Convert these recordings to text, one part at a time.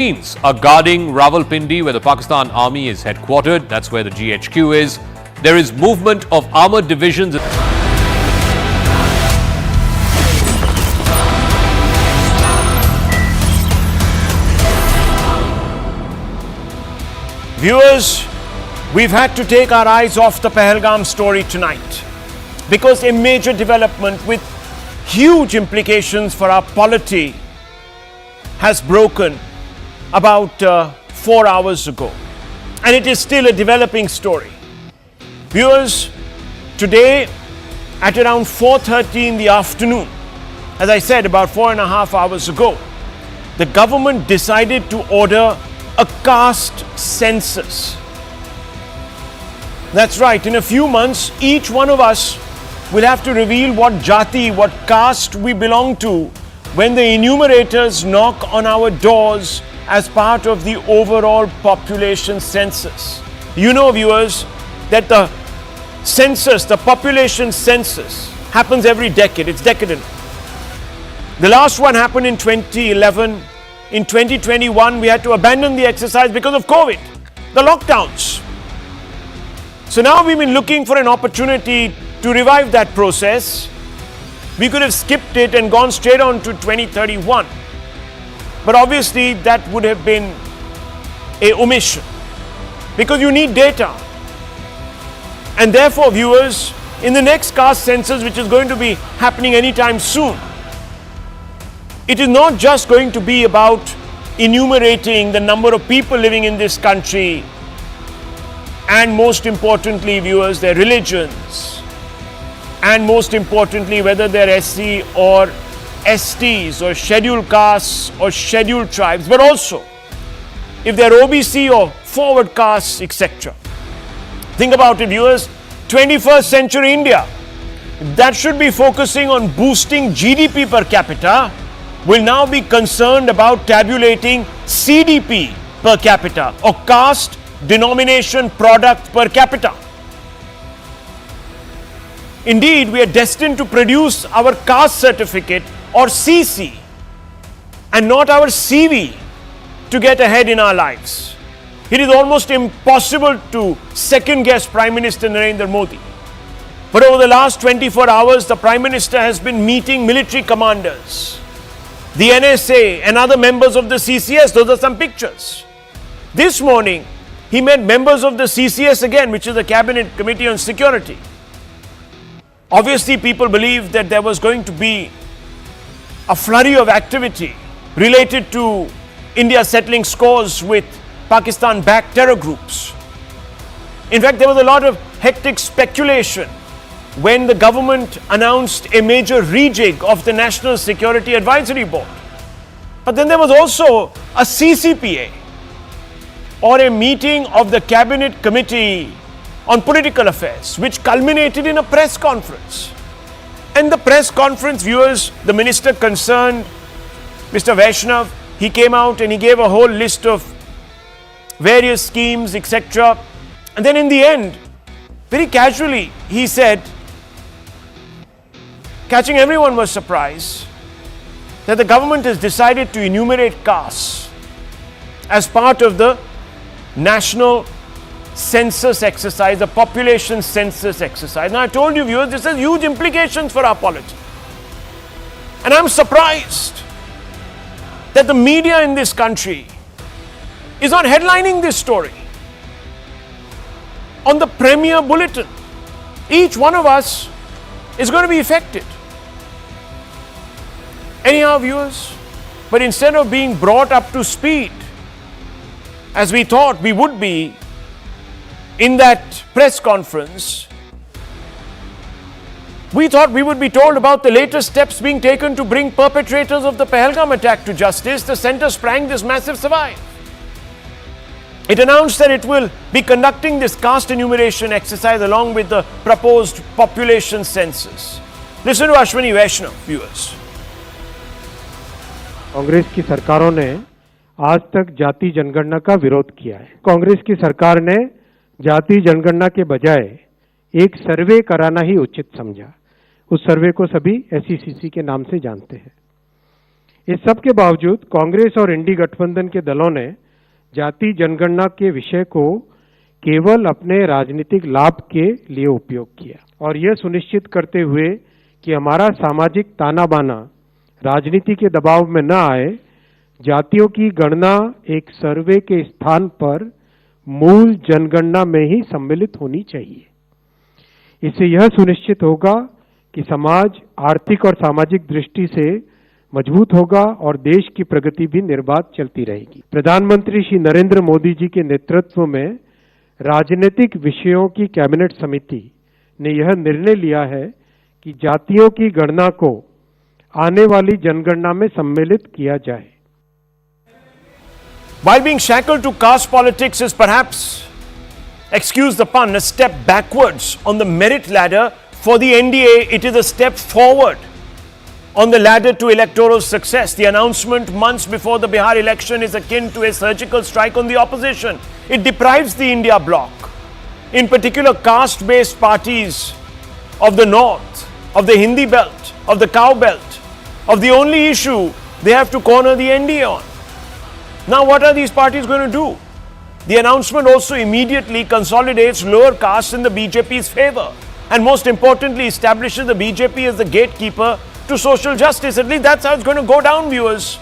Marines are guarding Rawalpindi, where the Pakistan Army is headquartered. That's where the GHQ is. There is movement of armored divisions. Viewers, we've had to take our eyes off the Pahalgam story tonight because a major development with huge implications for our polity has broken about 4 hours ago, and it is still a developing story. Viewers, today at around 4:30 in the afternoon, as I said, about 4.5 hours ago, the government decided to order a caste census. That's right, in a few months, each one of us will have to reveal what jati, what caste we belong to when the enumerators knock on our doors as part of the overall population census. You know, viewers, that the census, the population census, happens every decade. It's decadent. The last one happened in 2011. In 2021, we had to abandon the exercise because of COVID, the lockdowns. So now we've been looking for an opportunity to revive that process. We could have skipped it and gone straight on to 2031. But obviously that would have been an omission because you need data. And therefore, viewers, in the next caste census, which is going to be happening anytime soon, it is not just going to be about enumerating the number of people living in this country and, most importantly, viewers, their religions, and most importantly, whether they're SC or STs or scheduled castes or scheduled tribes, but also if they're OBC or forward castes, etc. Think about it, viewers. 21st century India, that should be focusing on boosting GDP per capita, will now be concerned about tabulating CDP per capita, or caste denomination product per capita. Indeed, we are destined to produce our caste certificate or CC and not our CV to get ahead in our lives. It is almost impossible to second guess Prime Minister Narendra Modi. But over the last 24 hours, the Prime Minister has been meeting military commanders, the NSA and other members of the CCS. Those are some pictures. This morning, he met members of the CCS again, which is the Cabinet Committee on Security. Obviously, people believed that there was going to be a flurry of activity related to India settling scores with Pakistan-backed terror groups. In fact, there was a lot of hectic speculation when the government announced a major rejig of the National Security Advisory Board. But then there was also a CCPA, or a meeting of the Cabinet Committee on Political Affairs, which culminated in a press conference. And the press conference, viewers, the minister concerned, Mr. Vaishnaw, he came out and he gave a whole list of various schemes, etc. And then in the end, very casually, he said, catching everyone was surprised, that the government has decided to enumerate castes as part of the national census exercise, the population census exercise. Now, I told you, viewers, this has huge implications for our polity. And I'm surprised that the media in this country is not headlining this story on the premier bulletin. Each one of us is going to be affected. Anyhow, viewers, but instead of being brought up to speed, as we thought we would be in that press conference, we thought we would be told about the latest steps being taken to bring perpetrators of the Pahalgam attack to justice. The centre sprang this massive survive. It announced that it will be conducting this caste enumeration exercise along with the proposed population census. Listen to Ashwini Vaishnaw, viewers. Congress की सरकारों ने आज तक जाति जनगणना का विरोध किया है। कांग्रेस की सरकार ने जाति जनगणना के बजाय एक सर्वे कराना ही उचित समझा। उस सर्वे को सभी एसईसीसी के नाम से जानते हैं। इस सब के बावजूद कांग्रेस और इंडी गठबंधन के दलों ने जाति जनगणना के विषय को केवल अपने राजनीतिक लाभ के लिए उपयोग किया और यह सुनिश्चित करते हुए कि हमारा सामाजिक ताना बाना राजनीति के दबाव में न आए, जातियों की गणना एक सर्वे के स्थान पर मूल जनगणना में ही सम्मिलित होनी चाहिए। इससे यह सुनिश्चित होगा कि समाज आर्थिक और सामाजिक दृष्टि से मजबूत होगा और देश की प्रगति भी निर्बाध चलती रहेगी। प्रधानमंत्री श्री नरेंद्र मोदी जी के नेतृत्व में राजनीतिक विषयों की कैबिनेट समिति ने यह निर्णय लिया है कि जातियों की गणना को आने वाली जनगणना में सम्मिलित किया जाए। While being shackled to caste politics is perhaps, excuse the pun, a step backwards on the merit ladder, for the NDA it is a step forward on the ladder to electoral success. The announcement months before the Bihar election is akin to a surgical strike on the opposition. It deprives the India bloc, in particular caste-based parties of the north, of the Hindi belt, of the cow belt, of the only issue they have to corner the NDA on. Now what are these parties going to do? The announcement also immediately consolidates lower castes in the BJP's favor and most importantly establishes the BJP as the gatekeeper to social justice. At least that's how it's going to go down, viewers.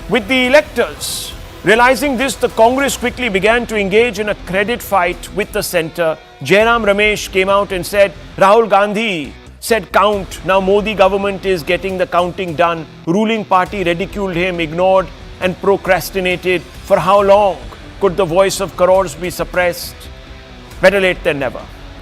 With the electors realizing this, the Congress quickly began to engage in a credit fight with the centre. Jairam Ramesh came out and said, Rahul Gandhi said count, now Modi government is getting the counting done. Ruling party ridiculed him, ignored and procrastinated. For how long could the voice of crores be suppressed? Better late than never.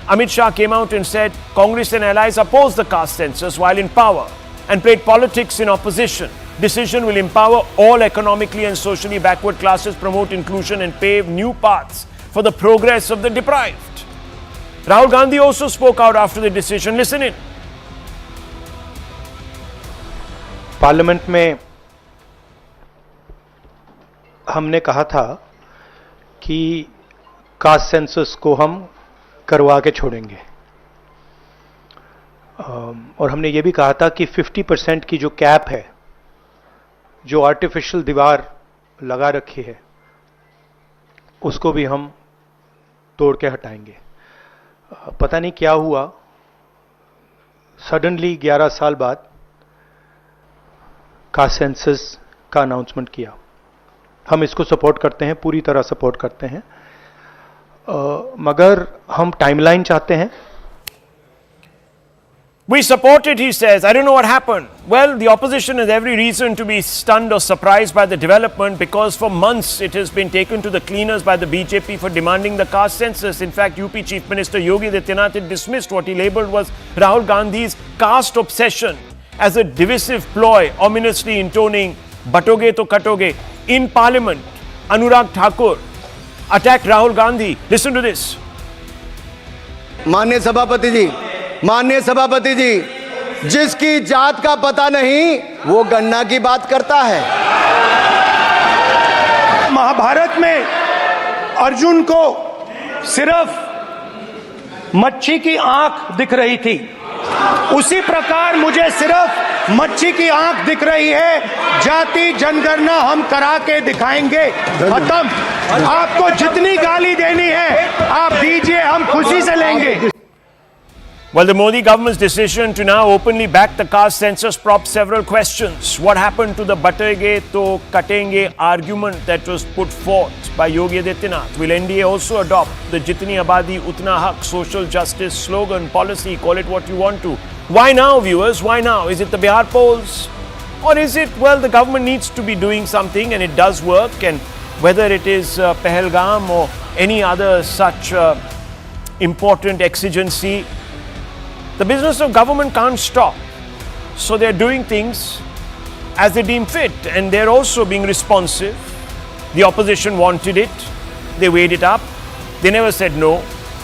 Amit Shah came out and said Congress and allies opposed the caste census while in power and played politics in opposition. Decision will empower all economically and socially backward classes, promote inclusion and pave new paths for the progress of the deprived. Rahul Gandhi also spoke out after the decision. Listen in. Parliament में हमने कहा था कि caste census को हम करवा के छोड़ेंगे और हमने ये भी कहा था कि 50% की जो कैप है, जो आर्टिफिशियल दीवार लगा रखी है, उसको भी हम तोड़ के हटाएंगे। पता नहीं क्या हुआ, सडनली 11 साल बाद कास्ट सेंसस का अनाउंसमेंट किया। हम इसको सपोर्ट करते हैं, पूरी तरह सपोर्ट करते हैं, मगर हम टाइमलाइन चाहते हैं। We support it, he says. I don't know what happened. Well, the opposition has every reason to be stunned or surprised by the development because for months it has been taken to the cleaners by the BJP for demanding the caste census. In fact, UP Chief Minister Yogi Adityanath had dismissed what he labelled was Rahul Gandhi's caste obsession as a divisive ploy, ominously intoning batoge to katoge. In Parliament, Anurag Thakur attacked Rahul Gandhi. Listen to this. माननीय सभापति जी, जिसकी जात का पता नहीं वो गणना की बात करता है। महाभारत में अर्जुन को सिर्फ मच्छी की आंख दिख रही थी, उसी प्रकार मुझे सिर्फ मच्छी की आंख दिख रही है। जाति जनगणना हम करा के दिखाएंगे। खत्म। आपको जितनी गाली देनी है आप दीजिए, हम खुशी से लेंगे। Well, the Modi government's decision to now openly back the caste census prompts several questions. What happened to the batenge to katenge argument that was put forth by Yogi Adityanath? Will NDA also adopt the Jitni Abadi Utna Haq social justice slogan, policy, call it what you want to? Why now, viewers? Why now? Is it the Bihar polls? Or is it, well, the government needs to be doing something and it does work, and whether it is Pahalgam or any other such important exigency, the business of government can't stop. So they're doing things as they deem fit, and they're also being responsive. The opposition wanted it. They weighed it up. They never said no.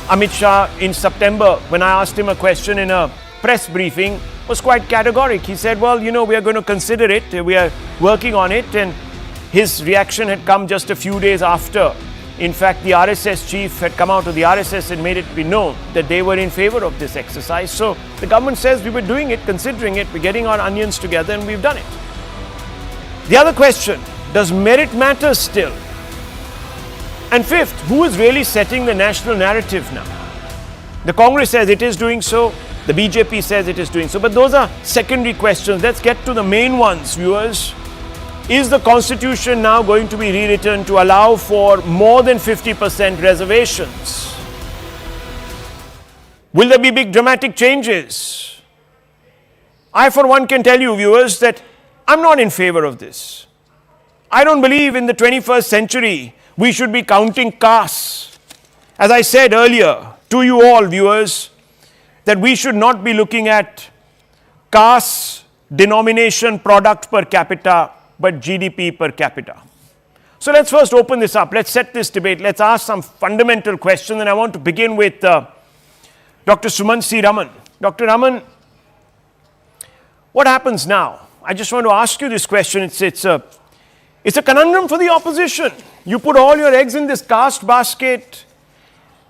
Amit Shah in September, when I asked him a question in a press briefing, was quite categoric. He said, well, you know, we are going to consider it. We are working on it. And his reaction had come just a few days after. In fact, the RSS chief had come out of the RSS and made it be known that they were in favor of this exercise. So the government says we were doing it, considering it, we're getting our onions together and we've done it. The other question, does merit matter still? And fifth, who is really setting the national narrative now? The Congress says it is doing so, the BJP says it is doing so, but those are secondary questions. Let's get to the main ones, viewers. Is the Constitution now going to be rewritten to allow for more than 50% reservations? Will there be big dramatic changes? I, for one, can tell you, viewers, that I'm not in favor of this. I don't believe in the 21st century we should be counting castes. As I said earlier to you all, viewers, that we should not be looking at caste denomination product per capita, but GDP per capita. So let's first open this up. Let's set this debate. Let's ask some fundamental questions. And I want to begin with Dr. Sumansi Raman. Dr. Raman, what happens now? I just want to ask you this question. It's a conundrum for the opposition. You put all your eggs in this caste basket,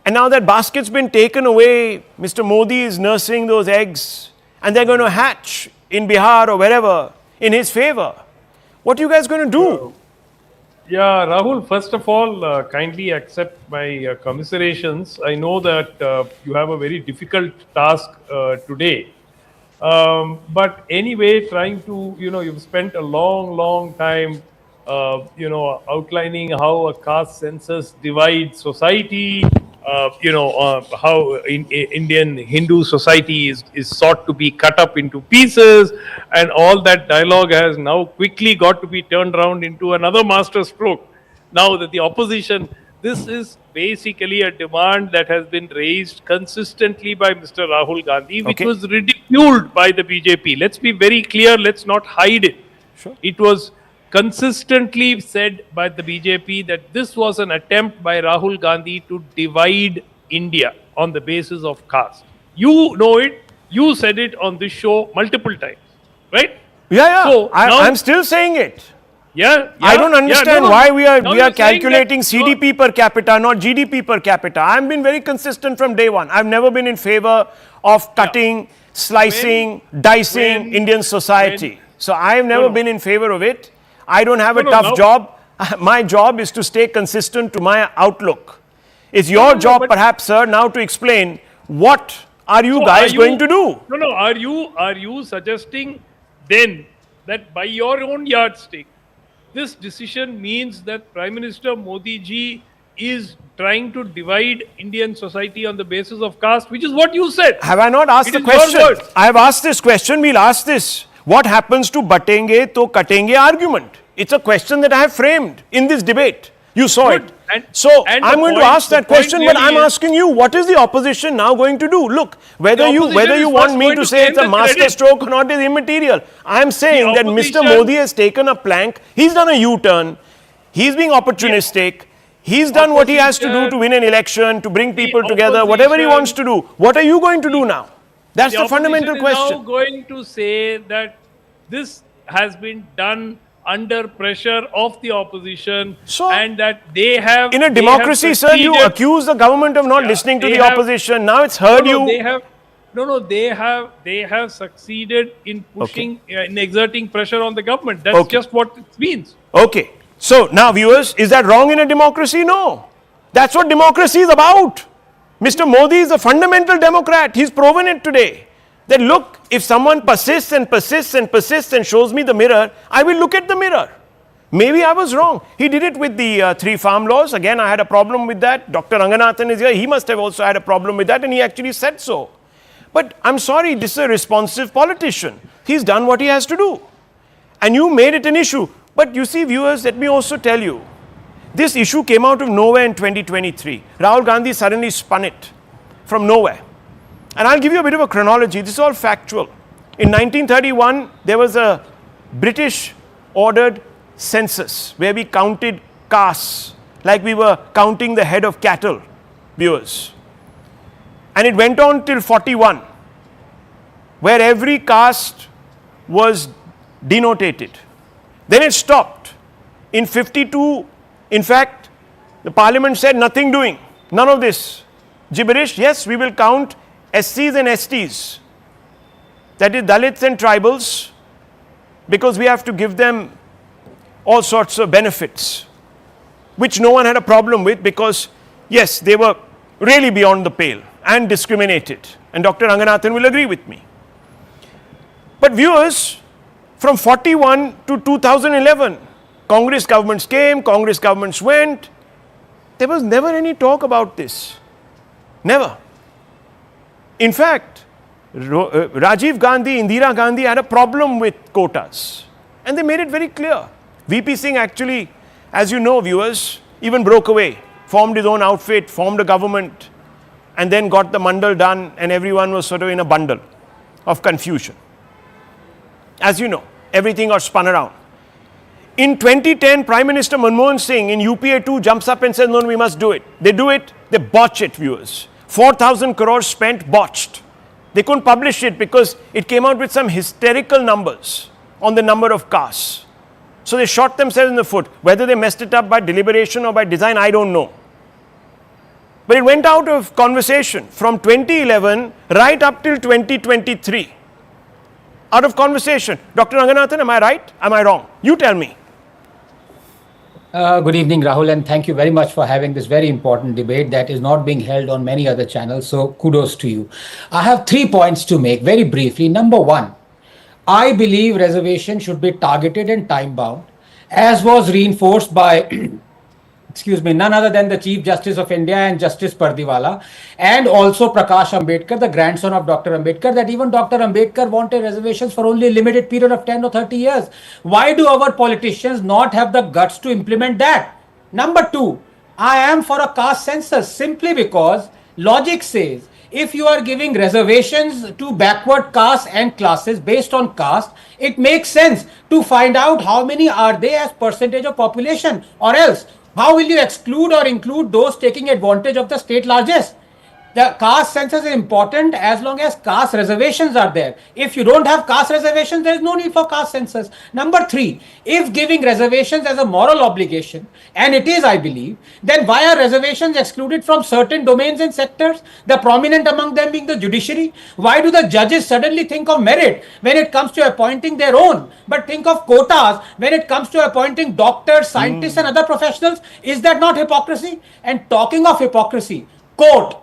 and now that basket's been taken away, Mr. Modi is nursing those eggs, and they're going to hatch in Bihar or wherever in his favor. What are you guys going to do? Yeah, Rahul, first of all, kindly accept my commiserations. I know that you have a very difficult task today. But anyway, trying to, you've spent a long time, outlining how a caste census divides society, how Indian Hindu society is sought to be cut up into pieces, and all that dialogue has now quickly got to be turned around into another masterstroke. Now that the opposition, this is basically a demand that has been raised consistently by Mr. Rahul Gandhi, which was ridiculed by the BJP. Let's be very clear, let's not hide it. Sure. It was consistently said by the BJP that this was an attempt by Rahul Gandhi to divide India on the basis of caste. You know it, you said it on this show multiple times, right? Yeah. So I'm still saying it. Yeah, I don't understand why we are you're calculating saying that, CDP per capita, not GDP per capita. I've been very consistent from day one. I've never been in favor of cutting, slicing, dicing Indian society. So I've never been in favor of it. I don't have a tough job. My job is to stay consistent to my outlook. It's your job, perhaps, sir, now to explain what are you guys going to do? No. Are you suggesting then that by your own yardstick, this decision means that Prime Minister Modi ji is trying to divide Indian society on the basis of caste, which is what you said? Have I not asked the question? I have asked this question. We'll ask this. What happens to batenge to katenge argument? It's a question that I have framed in this debate. You saw it. So I'm going to ask that question, but I'm asking you, what is the opposition now going to do? Look, whether you want me to say it's a masterstroke or not is immaterial. I'm saying that Mr. Modi has taken a plank. He's done a U-turn. He's being opportunistic. He's done what he has to do to win an election, to bring people together, whatever he wants to do. What are you going to do now? That's the fundamental question. Now going to say that this has been done under pressure of the opposition, and that they have... In a democracy, sir, you accuse the government of not listening to the opposition. Now it's heard you... They have succeeded in pushing, in exerting pressure on the government. That's just what it means. Okay. So now, viewers, is that wrong in a democracy? No. That's what democracy is about. Mr. Modi is a fundamental Democrat. He's proven it today. That look, if someone persists and shows me the mirror, I will look at the mirror. Maybe I was wrong. He did it with the 3 farm laws. Again, I had a problem with that. Dr. Ranganathan is here. He must have also had a problem with that, and he actually said so. But I'm sorry, this is a responsive politician. He's done what he has to do. And you made it an issue. But you see, viewers, let me also tell you, this issue came out of nowhere in 2023. Rahul Gandhi suddenly spun it from nowhere. And I'll give you a bit of a chronology. This is all factual. In 1931, there was a British ordered census where we counted castes like we were counting the head of cattle, viewers. And it went on till 41, where every caste was denotated. Then it stopped. In 52, in fact, the parliament said nothing doing, none of this gibberish. Yes, we will count SCs and STs, that is Dalits and tribals, because we have to give them all sorts of benefits, which no one had a problem with because, yes, they were really beyond the pale and discriminated. And Dr. Ranganathan will agree with me. But viewers, from 41 to 2011, Congress governments came, Congress governments went. There was never any talk about this. Never. In fact, Rajiv Gandhi, Indira Gandhi had a problem with quotas. And they made it very clear. VP Singh actually, as you know, viewers, even broke away, formed his own outfit, formed a government, and then got the mandal done, and everyone was sort of in a bundle of confusion. As you know, everything got spun around. In 2010, Prime Minister Manmohan Singh in UPA 2 jumps up and says, no, we must do it. They do it, they botch it, viewers. 4,000 crores spent, botched. They couldn't publish it because it came out with some hysterical numbers on the number of castes. So they shot themselves in the foot. Whether they messed it up by deliberation or by design, I don't know. But it went out of conversation from 2011 right up till 2023. Out of conversation. Dr. Ranganathan, am I right? Am I wrong? You tell me. Good evening, Rahul, and thank you very much for having this very important debate that is not being held on many other channels. So kudos to you. I have 3 points to make very briefly. Number one, I believe reservation should be targeted and time bound, as was reinforced by none other than the Chief Justice of India and Justice Pardiwala, and also Prakash Ambedkar, the grandson of Dr. Ambedkar, that even Dr. Ambedkar wanted reservations for only a limited period of 10 or 30 years. Why do our politicians not have the guts to implement that? Number two, I am for a caste census simply because logic says if you are giving reservations to backward castes and classes based on caste, it makes sense to find out how many are they as percentage of population, or else how will you exclude or include those taking advantage of the state largesse? The caste census is important as long as caste reservations are there. If you don't have caste reservations, there is no need for caste census. Number three, if giving reservations as a moral obligation, and it is, I believe, then why are reservations excluded from certain domains and sectors, the prominent among them being the judiciary? Why do the judges suddenly think of merit when it comes to appointing their own, but think of quotas when it comes to appointing doctors, scientists and other professionals? Is that not hypocrisy? And talking of hypocrisy, quote,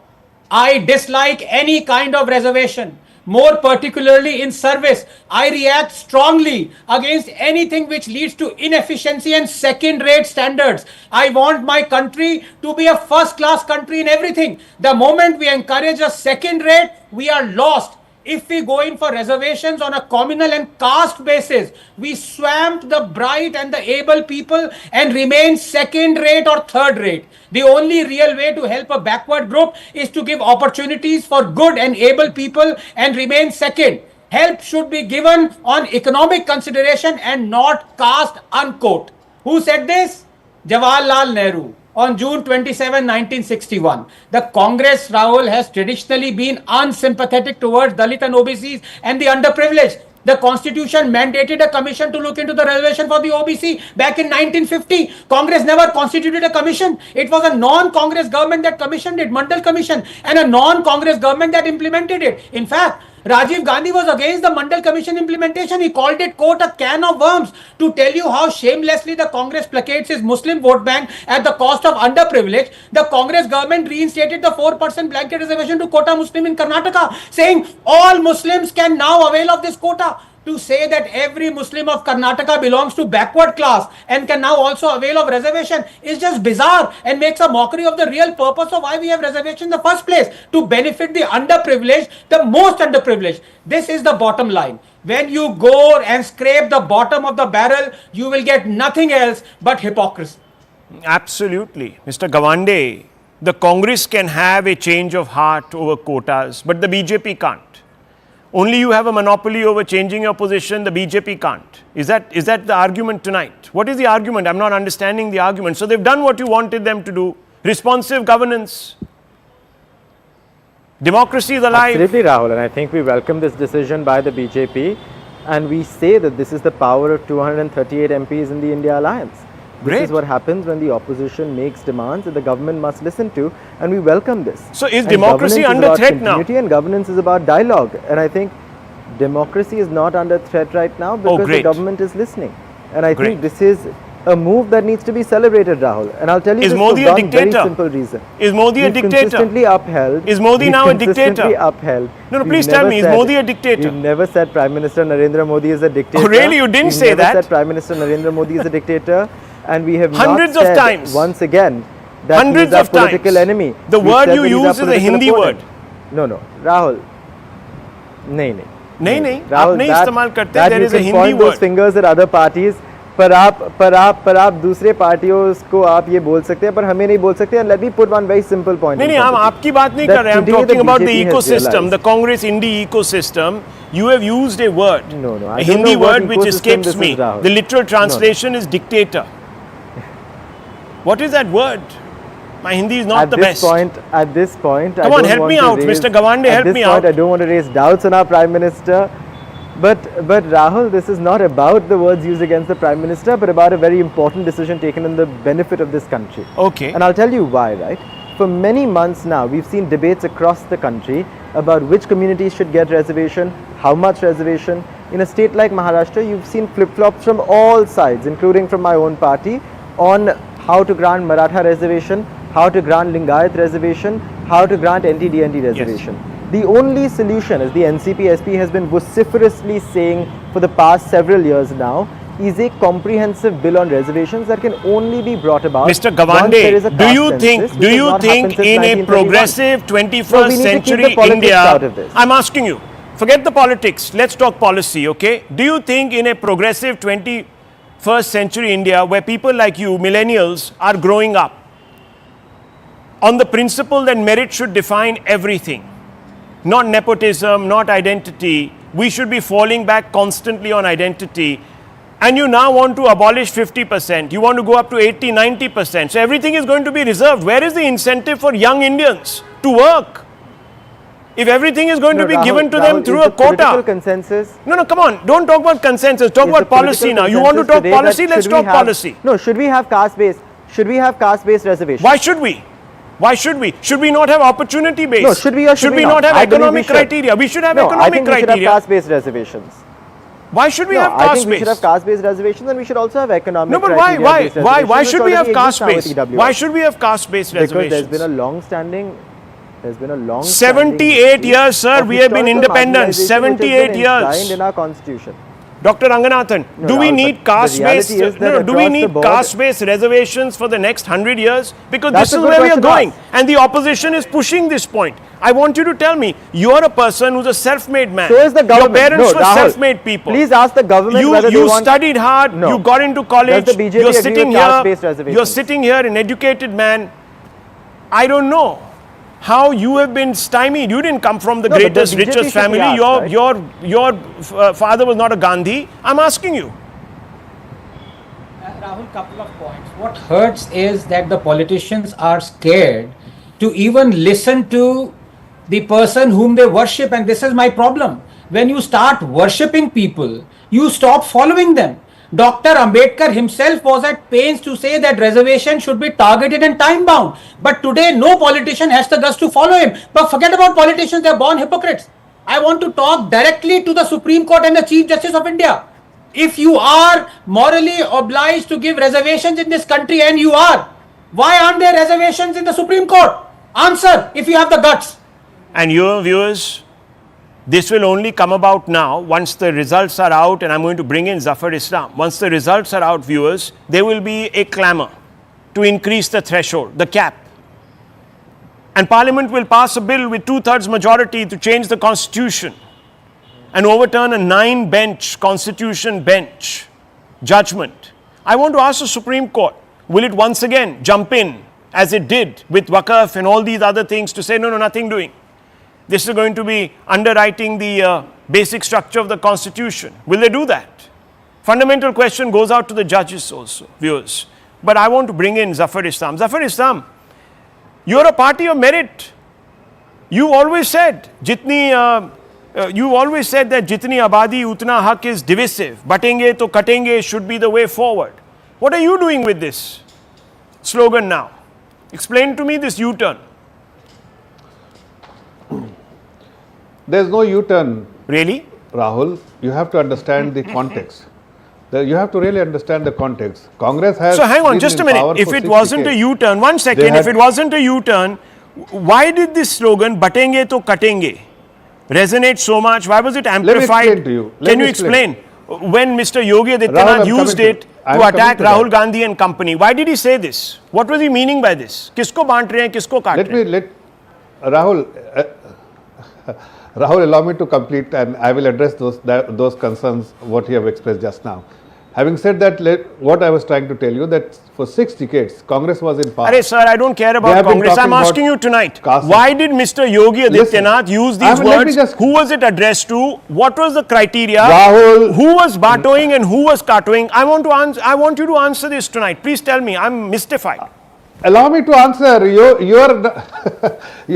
I dislike any kind of reservation, more particularly in service. I react strongly against anything which leads to inefficiency and second-rate standards. I want my country to be a first-class country in everything. The moment we encourage a second rate, we are lost. If we go in for reservations on a communal and caste basis, we swamp the bright and the able people and remain second rate or third rate. The only real way to help a backward group is to give opportunities for good and able people and remain second. Help should be given on economic consideration and not caste, unquote. Who said this? Jawaharlal Nehru. On June 27, 1961, the Congress, Rahul, has traditionally been unsympathetic towards Dalit and OBCs and the underprivileged. The Constitution mandated a commission to look into the reservation for the OBC back in 1950. Congress never constituted a commission. It was a non-Congress government that commissioned it, Mandal Commission, and a non-Congress government that implemented it. In fact, Rajiv Gandhi was against the Mandal Commission implementation. He called it, quote, a can of worms, to tell you how shamelessly the Congress placates his Muslim vote bank at the cost of underprivileged. The Congress government reinstated the 4% blanket reservation to quota Muslim in Karnataka, saying all Muslims can now avail of this quota. To say that every Muslim of Karnataka belongs to backward class and can now also avail of reservation is just bizarre and makes a mockery of the real purpose of why we have reservation in the first place, to benefit the underprivileged, the most underprivileged. This is the bottom line. When you go and scrape the bottom of the barrel, you will get nothing else but hypocrisy. Absolutely. Mr. Gawande, the Congress can have a change of heart over quotas, but the BJP can't. Only you have a monopoly over changing your position, the BJP can't. Is that the argument tonight? What is the argument? I'm not understanding the argument. So they've done what you wanted them to do. Responsive governance. Democracy is alive. Absolutely, Rahul. And I think we welcome this decision by the BJP. And we say that this is the power of 238 MPs in the India Alliance. This is what happens when the opposition makes demands that the government must listen to, and we welcome this. So is democracy under threat now? And governance is about dialogue, and I think democracy is not under threat right now because the government is listening. And I think this is a move that needs to be celebrated, Rahul. And I'll tell you Is this Modi for a one very dictator? simple reason. Is Modi a We've dictator? consistently upheld. Is Modi we've now a dictator? consistently upheld. No, We've please tell never me, is said- Modi a dictator? We've never said Prime Minister Narendra Modi is a dictator. Oh, really? You didn't We've say never that? said Prime Minister Narendra Modi is a dictator. And we have Hundreds not of said times. once again that Hundreds he is our of times. political enemy. The We've word said you that he's our use is a political Hindi opponent. word. No, Rahul. नहीं नहीं Rahul, आप नहीं that- इस्तेमाल करते that there you is a can Hindi point those word fingers at other parties पर आप दूसरे पार्टियों को आप ये बोल सकते हैं पर हमें नहीं बोल सकते and let me put one very simple point नहीं हम आपकी बात नहीं कर रहे हैं I'm talking about the ecosystem the Congress Indie ecosystem you have used a word I a don't Hindi know what word which ecosystem escapes this me is, Rahul. the literal translation is dictator what is that word my Hindi is not at the this best at this point come on help me out Mr. Gawande help me out I don't want to raise doubts on our Prime Minister but Rahul this is not about the words used against the Prime Minister but about a very important decision taken in the benefit of this country okay and I'll tell you why right for many months now we've seen debates across the country about which communities should get reservation how much reservation in a state like Maharashtra you've seen flip-flops from all sides including from my own party on how to grant Maratha reservation how to grant Lingayat reservation, how to grant NT-DNT reservation. Yes. The only solution, as the NCP-SP has been vociferously saying for the past several years now, is a comprehensive bill on reservations that can only be brought about. Mr. Gawande, do you think in a progressive 21st century India, I'm asking you, forget the politics, let's talk policy, okay? Do you think in a progressive 21st century India where people like you, millennials, are growing up, on the principle that merit should define everything, not nepotism, not identity. We should be falling back constantly on identity. And you now want to abolish 50%. You want to go up to 80, 90%. So everything is going to be reserved. Where is the incentive for young Indians to work? If everything is going to be given to them through a quota. Political consensus. No, come on. Don't talk about consensus. Talk about policy now. You want to talk policy? Let's talk policy. No, should we have caste-based? Should we have caste-based reservations? Why should we? Why should we? Should we not have opportunity based? No, should we or should we not have I economic criteria? We should have economic criteria. I think we should have caste-based reservations. Why should we have caste-based? I think we should have caste-based reservations and we should also have economic criteria. No, but why should we have caste-based? Why should we have caste-based reservations? Because there's been a long-standing 78 years, sir, we have been independent. 78 years. In our constitution. Dr. Ranganathan, do we need caste-based caste-based reservations for the next 100 years? Because this is where we are going. And the opposition is pushing this point. I want you to tell me, you are a person who's a self-made man. So is the government. Your parents were self-made people. Please ask the government whether they want... You studied hard, you got into college, Does the BJP you're sitting here, you're sitting here, an educated man. I don't know how you have been stymied. You didn't come from the greatest, richest family. Your father was not a Gandhi. I'm asking you. Rahul, couple of points. What hurts is that the politicians are scared to even listen to the person whom they worship, and this is my problem. When you start worshipping people, you stop following them. Dr. Ambedkar himself was at pains to say that reservation should be targeted and time bound. But today, no politician has the guts to follow him. But forget about politicians, they are born hypocrites. I want to talk directly to the Supreme Court and the Chief Justice of India. If you are morally obliged to give reservations in this country, and you are, why aren't there reservations in the Supreme Court? Answer, if you have the guts. And your viewers, this will only come about now once the results are out, and I'm going to bring in Zafar Islam. Once the results are out, viewers, there will be a clamour to increase the threshold, the cap. And Parliament will pass a bill with 2/3 majority to change the constitution and overturn a 9-bench constitution bench judgment. I want to ask the Supreme Court, will it once again jump in as it did with Waqf and all these other things to say, no, nothing doing. This is going to be underwriting the basic structure of the constitution. Will they do that? Fundamental question goes out to the judges also, viewers. But I want to bring in Zafar Islam. Zafar Islam, you're a party of merit. You always said, that jitni abadi utna haq is divisive. Batenge to katenge should be the way forward. What are you doing with this slogan now? Explain to me this U-turn. There's no U-turn. Really? Rahul, you have to understand the context. You have to really understand the context. Congress has. So hang on, been just a in minute. power If for it 6 wasn't a decades. U-turn, one second. If it wasn't a U-turn, why did this slogan "Batenge to Katenge" resonate so much? Why was it amplified? explain to you. Let Can me you explain? When Mr. Yogi Rahul, Adityanath I'm used coming it I'm to coming attack to Rahul that. Gandhi and company, why did he say this? What was he meaning by this? किसको बांट रहे हैं, किसको काट रहे हैं? Rahul, allow me to complete, and I will address those concerns what you have expressed just now. Having said that, what I was trying to tell you that for 6 decades, Congress was in power. Arey sir, I don't care about Congress. I'm asking you tonight. Why did Mr. Yogi Adityanath use these words? Who was it addressed to? What was the criteria? Rahul. Who was batoing and who was katoing? I want you to answer this tonight. Please tell me. I'm mystified. Allow me to answer. You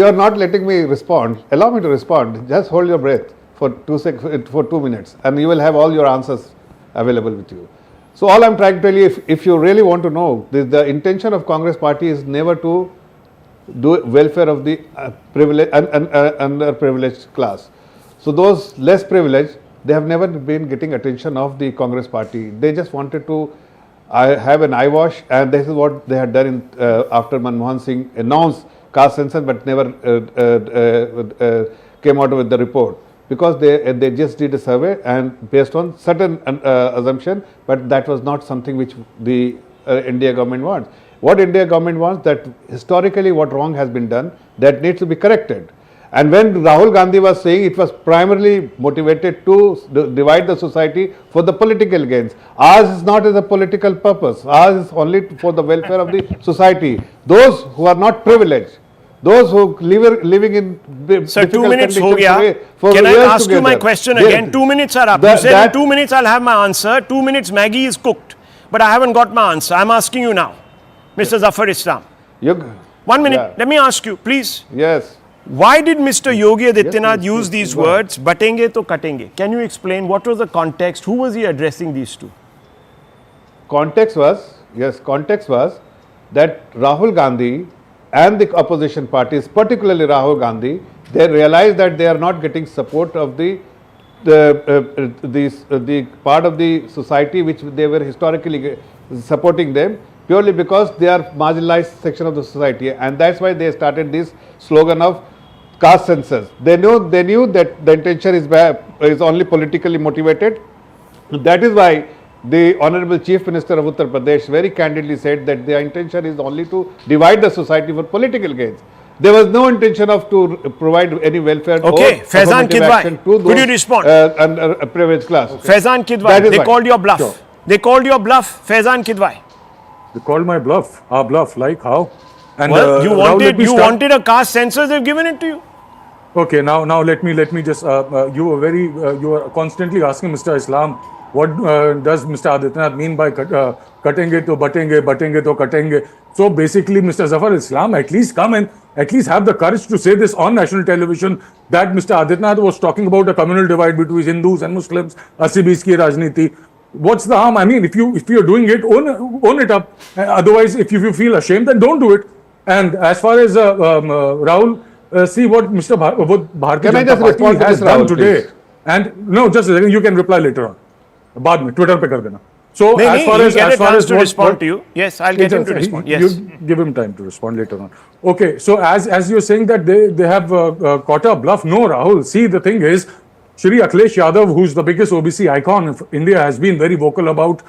are not letting me respond. Allow me to respond. Just hold your breath for 2 minutes, and you will have all your answers available with you. So all I'm trying to tell you, if you really want to know, the intention of Congress party is never to do welfare of the underprivileged class. So those less privileged, they have never been getting attention of the Congress party. They just wanted to have an eyewash, and this is what they had done after Manmohan Singh announced caste census, but never came out with the report. Because they just did a survey and based on certain assumption, but that was not something which the India government wants. What India government wants, that historically what wrong has been done, that needs to be corrected. And when Rahul Gandhi was saying, it was primarily motivated to divide the society for the political gains. Ours is not as a political purpose. Ours is only for the welfare of the society. Those who are not privileged, those who living in Sir, 2 minutes ho gaya. gaya. Can I ask you my question again? 2 minutes are up. You said in 2 minutes I'll have my answer. 2 minutes Maggie is cooked. But I haven't got my answer. I'm asking you now. Mr. Zafar Islam. 1 minute. Yeah. Let me ask you, please. Yes. Why did Mr. Yogi Adityanath use these words, batenge to katenge? Can you explain what was the context? Who was he addressing these to? Context was that Rahul Gandhi and the opposition parties, particularly Rahul Gandhi, they realized that they are not getting support of the part of the society which they were historically supporting them, purely because they are marginalized section of the society, and that's why they started this slogan of caste census. They knew that the intention is only politically motivated. That is why the Honorable Chief Minister of Uttar Pradesh very candidly said that their intention is only to divide the society for political gains. There was no intention of to provide any welfare or Faizan Kidwai, could you respond? A privileged class. Faizan Kidwai, they called your bluff. Sure. They called your bluff, Faizan Kidwai. They called my bluff. Our bluff, like how? And well, you wanted a caste census, they've given it to you. Okay, now let me just you were constantly asking Mr. Islam, what does Mr. Adityanath mean by katenge to batenge to katenge? So basically, Mr. Zafar Islam, at least come and at least have the courage to say this on national television that Mr. Adityanath was talking about a communal divide between Hindus and Muslims, 80-20 ki rajniti. What's the harm? I mean, if you're doing it, own it up. Otherwise, if you feel ashamed, then don't do it. And as far as Rahul, see what Mr. Bharatiya Janata Party has done today. Please. And no, just a second, you can reply later on. Baad mein, Twitter pe kar dena. So as far as to respond to you. Yes, I'll get him to respond. Yes. You give him time to respond later on. Okay, so as you're saying that they have caught a bluff. No, Rahul. See, the thing is, Shri Akhilesh Yadav, who's the biggest OBC icon of India, has been very vocal about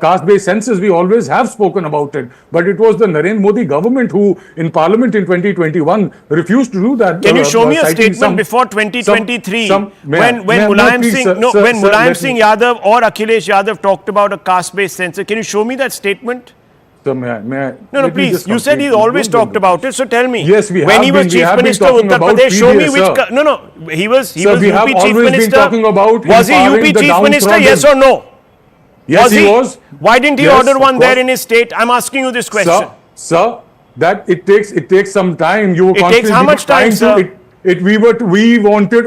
caste-based census. We always have spoken about it. But it was the Narendra Modi government who, in Parliament in 2021, refused to do that. Can you show me a statement before 2023 when Mulayam Singh Yadav or Akhilesh Yadav talked about a caste-based census? Can you show me that statement? So No, please. You said he's always talked about it. So tell me. Yes, we have. When he was Chief Minister of Uttar Pradesh, show me which. No. He was UP Chief Minister. Was he UP Chief Minister? Yes or no? Yes, he was. Why didn't he order one there in his state? I'm asking you this question. Sir, that it takes some time. You were it takes how much time, sir? We wanted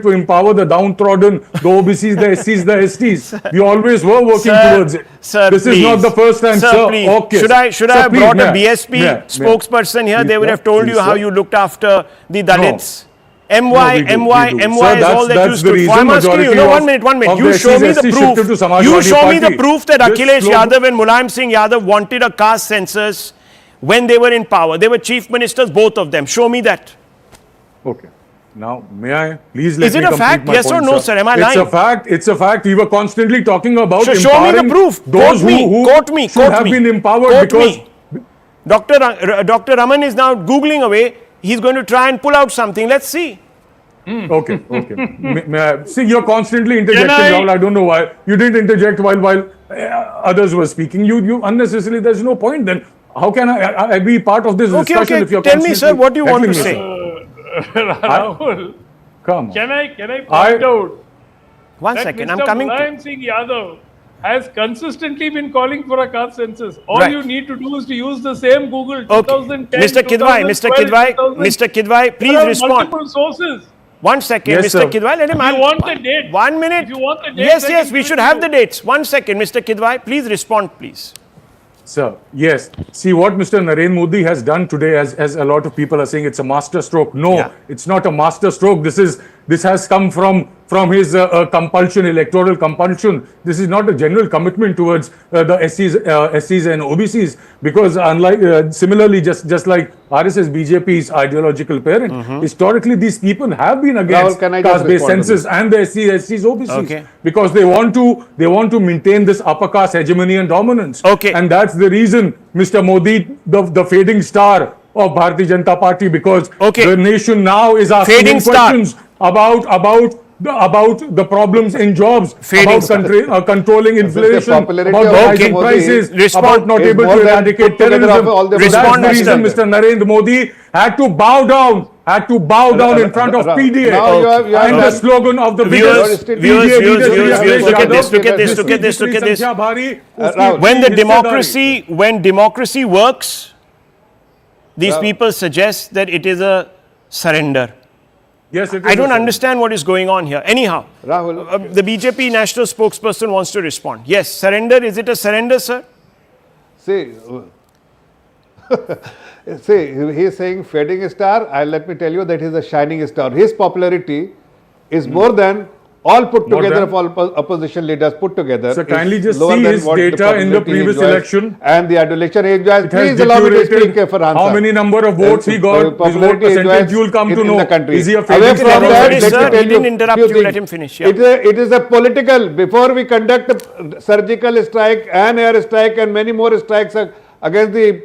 to empower the downtrodden, the OBCs, the SCs, the STs. We always were working towards it. Sir, this is not the first time, sir. Please. Okay. Should I have brought a BSP spokesperson here? They would have told you how you looked after the Dalits. MY we do. MY is all that you stood for. I'm asking you, no, 1 minute. You show me the proof. You show me the proof that Akhilesh Yadav and Mulayam Singh Yadav wanted a caste census when they were in power. They were chief ministers, both of them. Show me that. Okay. Now, may I please let Is it me a complete fact? my Yes or point, no, sir? Am I lying? It's a fact. It's a fact. We were constantly talking about So show me the proof. those Quote me. should have been empowered because Dr. Raman is now Googling away. He's going to try and pull out something. Let's see. Okay. May I, see, you're constantly interjecting, Rahul. I don't know why. You didn't interject while others were speaking. You unnecessarily, there's no point then. How can I be part of this discussion if you're Tell me, sir, what do you want to say? Rahul, come on. Can I point out One that second, Mr. I'm coming Mulayam Singh Yadav has consistently been calling for a caste census. All Right. you need to do is to use the same Google Okay. 2010, Mr. Kidwai, please There are respond. multiple sources. 1 second, Yes, Mr. sir. Kidwai, let him If you want the date, 1 minute. if you want the dates, I Yes, can we give should it have to the you. dates. 1 second, Mr. Kidwai, please respond, please. Sir, yes. See, what Mr. Narendra Modi has done today, as a lot of people are saying, it's a master stroke. No, it's not a master stroke. This has come from his compulsion, electoral compulsion. This is not a general commitment towards the SCs and OBCs, because unlike similarly, just like RSS BJP's ideological parent, historically these people have been against Rahul, can I just caste-based respond to census and the SCs, OBCs, Okay. because they want to maintain this upper caste hegemony and dominance. Okay. And that's the reason, Mr. Modi, the fading star of Bharatiya Janata Party, because the nation now is asking Fading him star. questions about the problems in jobs, Fading about controlling inflation, popularity about of rising Modi prices, Respond. about not is able more to than eradicate put together terrorism. of all the That's Respond, the reason Master. Mr. Narendra Modi had to bow down in front of PDA. Now you have And the slogan of the Viewers, biggest viewers, PDA viewers, leader, viewers, Akhilesh look at Yadav, this, look at this, look at this, look at this. Sankhya bhari, Rahul. When democracy works, these people suggest that it is a surrender. Yes, it is I don't a surrender. understand what is going on here. Anyhow, Rahul. the BJP national spokesperson wants to respond. Yes, surrender. Is it a surrender, sir? See, he is saying fading star. Let me tell you that he is a shining star. His popularity is more than all put More together than- of all opposition leaders put together. So is kindly just lower see than his what data in the popularity he previous enjoys election. and the adulation he enjoys. It has Please allow me to deteriorated. speak for answer. How many number of votes he got, his vote Popularity percentage, enjoys you will come to in know. the country. Is he a Away fading from star or that, not? finish, let sir. me tell He didn't you interrupt few you. things. Let him finish, yeah. It is a political. Before we conduct a surgical strike and air strike and many more strikes against the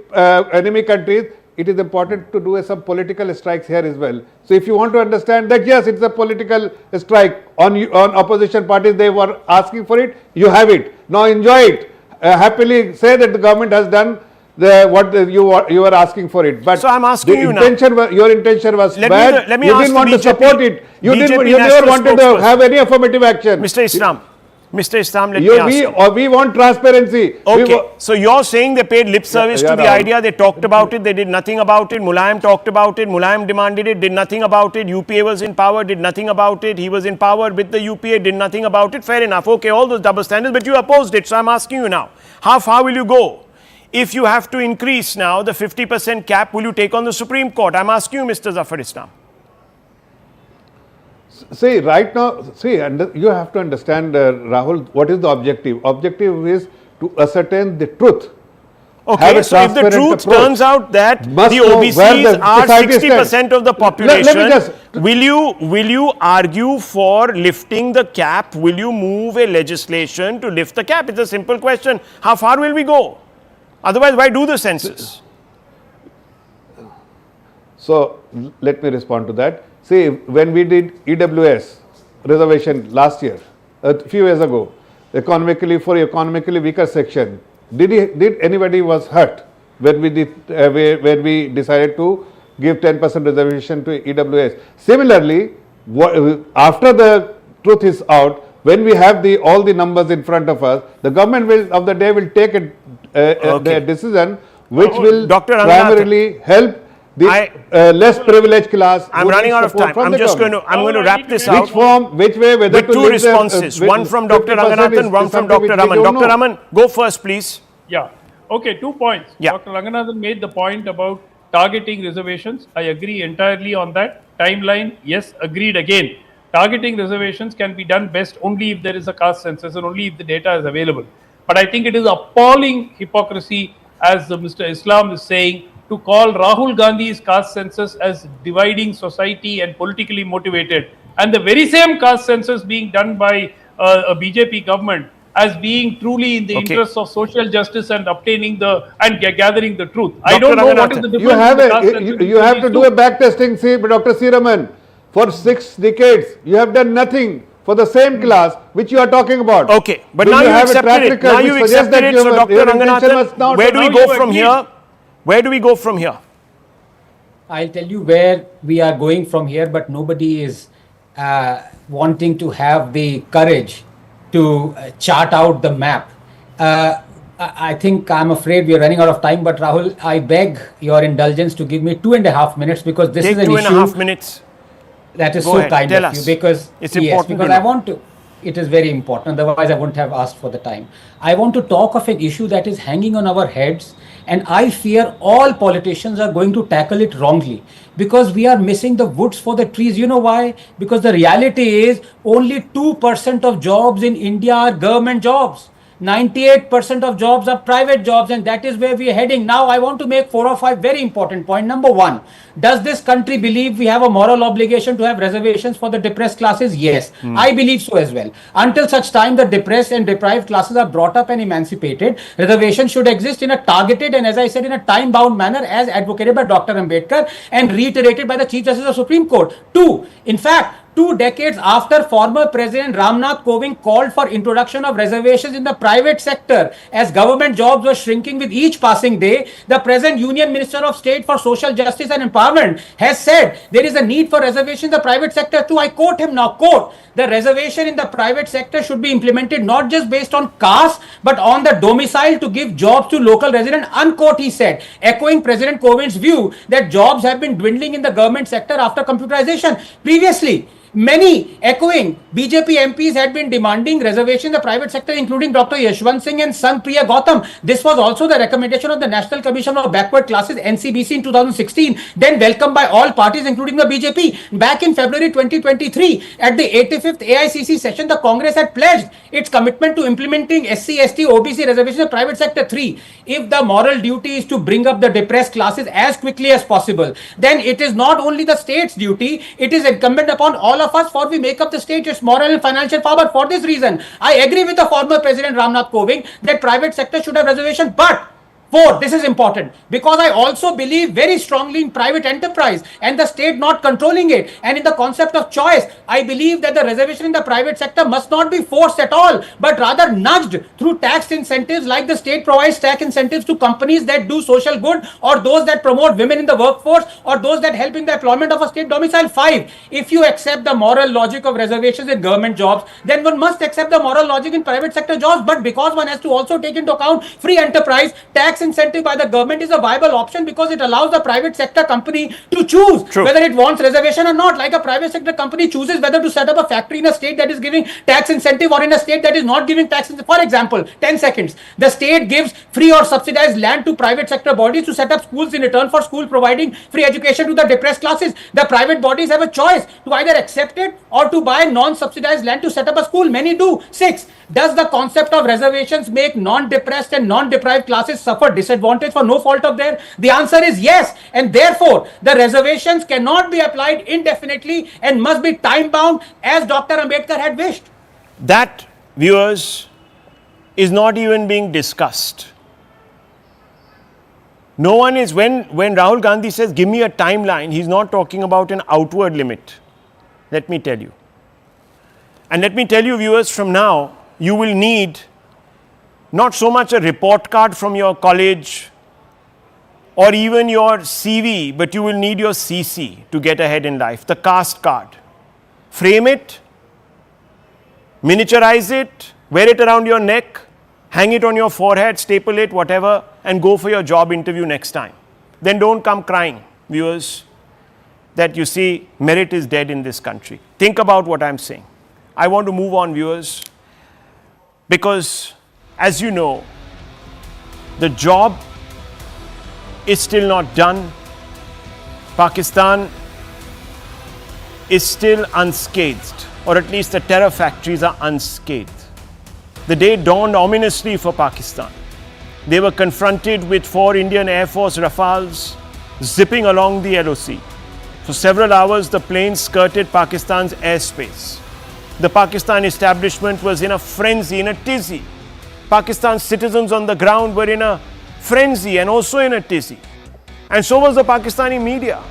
enemy countries, it is important to do some political strikes here as well. So if you want to understand that, yes, it's a political strike on opposition parties, they were asking for it, you have it. Now enjoy it. Happily say that the government has done you were asking for it. But So I'm asking you now. Your intention was bad. let me you ask didn't the want to BJP support it. You BJP never national wanted to spokesperson. have any affirmative action. Mr. Islam, let me ask you. We want transparency. Okay, so you're saying they paid lip service to the Rahul. idea, they talked about it, they did nothing about it, Mulayam talked about it, Mulayam demanded it, did nothing about it, UPA was in power, did nothing about it, he was in power with the UPA, did nothing about it, fair enough, okay, all those double standards, but you opposed it, so I'm asking you now, how far will you go? If you have to increase now the 50% cap, will you take on the Supreme Court? I'm asking you, Mr. Zafar Islam. See, right now, you have to understand, Rahul, what is the objective? Objective is to ascertain the truth. Okay, so if the truth turns out that the OBCs are 60% of the population, will you argue for lifting the cap? Will you move a legislation to lift the cap? It's a simple question. How far will we go? Otherwise, why do the census? So, let me respond to that. See, when we did EWS reservation last year, a few years ago, for economically weaker section, did anybody was hurt when we decided to give 10% reservation to EWS? Similarly, after the truth is out, when we have all the numbers in front of us, the government of the day will take a decision which will primarily help the less privileged class. I'm running out of time. I'm going to wrap this out. Which form, which way, whether with two responses. One from Dr. Ranganathan, one from Dr. Raman. Dr. Raman, go first, please. Yeah. Okay, 2 points. Yeah. Dr. Ranganathan made the point about targeting reservations. I agree entirely on that. timeline, yes, agreed again. Targeting reservations can be done best only if there is a caste census and only if the data is available. But I think it is appalling hypocrisy, as Mr. Islam is saying, to call Rahul Gandhi's caste census as dividing society and politically motivated, and the very same caste census being done by a BJP government as being truly in the interest of social justice and obtaining gathering the truth. I don't know what is the difference. You have to do a back testing, see, Dr. C. Raman. For 6 decades, you have done nothing for the same class which you are talking about. Okay, but now you accepted it. Now you accepted it. So, Dr. Ranganathan, where do we go from here? Where do we go from here? I'll tell you where we are going from here, but nobody is wanting to have the courage to chart out the map. I think I'm afraid we are running out of time, but Rahul, I beg your indulgence to give me 2.5 minutes, because this is an issue. Take 2.5 minutes. That is so kind of you, because it's important. Because I want to. It is very important. Otherwise, I wouldn't have asked for the time. I want to talk of an issue that is hanging on our heads, and I fear all politicians are going to tackle it wrongly, because we are missing the woods for the trees. You know why? Because the reality is only 2% of jobs in India are government jobs. 98% of jobs are private jobs, and that is where we are heading. Now, I want to make 4 or 5 very important points. Number one, does this country believe we have a moral obligation to have reservations for the depressed classes? Yes, I believe so as well. Until such time the depressed and deprived classes are brought up and emancipated, reservations should exist in a targeted and, as I said, in a time-bound manner, as advocated by Dr. Ambedkar and reiterated by the Chief Justice of the Supreme Court. 2, in fact, 2 decades after former President Ramnath Kovind called for introduction of reservations in the private sector, as government jobs were shrinking with each passing day, the present Union Minister of State for Social Justice and Empowerment has said there is a need for reservation in the private sector too. I quote him now, quote, "The reservation in the private sector should be implemented not just based on caste, but on the domicile to give jobs to local residents," unquote, he said, echoing President Kovind's view that jobs have been dwindling in the government sector after computerization. Previously, many echoing BJP MPs had been demanding reservation in the private sector, including Dr. Yashwant Singh and Sangh Priya Gautam. This was also the recommendation of the National Commission of Backward Classes, NCBC, in 2016, then welcomed by all parties, including the BJP. Back in February 2023, at the 85th AICC session, the Congress had pledged its commitment to implementing SC, ST, OBC reservation in the private sector. 3, if the moral duty is to bring up the depressed classes as quickly as possible, then it is not only the state's duty, it is incumbent upon all of us, for we make up the state its moral and financial power. For this reason, I agree with the former President Ramnath Kovind that private sector should have reservation. But 4, this is important, because I also believe very strongly in private enterprise and the state not controlling it, and in the concept of choice. I believe that the reservation in the private sector must not be forced at all, but rather nudged through tax incentives, like the state provides tax incentives to companies that do social good, or those that promote women in the workforce, or those that help in the employment of a state domicile. 5, if you accept the moral logic of reservations in government jobs, then one must accept the moral logic in private sector jobs. But because one has to also take into account free enterprise, tax incentive by the government is a viable option, because it allows the private sector company to choose whether it wants reservation or not. Like a private sector company chooses whether to set up a factory in a state that is giving tax incentive or in a state that is not giving tax incentive. For example, 10 seconds, the state gives free or subsidized land to private sector bodies to set up schools in return for school providing free education to the depressed classes. The private bodies have a choice to either accept it or to buy non-subsidized land to set up a school. Many do. 6, does the concept of reservations make non-depressed and non-deprived classes suffer disadvantage for no fault of theirs? The answer is yes, and therefore the reservations cannot be applied indefinitely and must be time-bound, as Dr. Ambedkar had wished. That, viewers, is not even being discussed. No one is, when Rahul Gandhi says, give me a timeline, he's not talking about an outward limit. Let me tell you. And let me tell you, viewers, from now, you will need not so much a report card from your college or even your CV, but you will need your CC to get ahead in life, the caste card. Frame it, miniaturize it, wear it around your neck, hang it on your forehead, staple it, whatever, and go for your job interview next time. Then don't come crying, viewers, that you see merit is dead in this country. Think about what I'm saying. I want to move on, viewers, because as you know, the job is still not done. Pakistan is still unscathed, or at least the terror factories are unscathed. The day dawned ominously for Pakistan. They were confronted with 4 Indian Air Force Rafales zipping along the LOC. For several hours, the planes skirted Pakistan's airspace. The Pakistan establishment was in a frenzy, in a tizzy. Pakistan's citizens on the ground were in a frenzy and also in a tizzy. And so was the Pakistani media.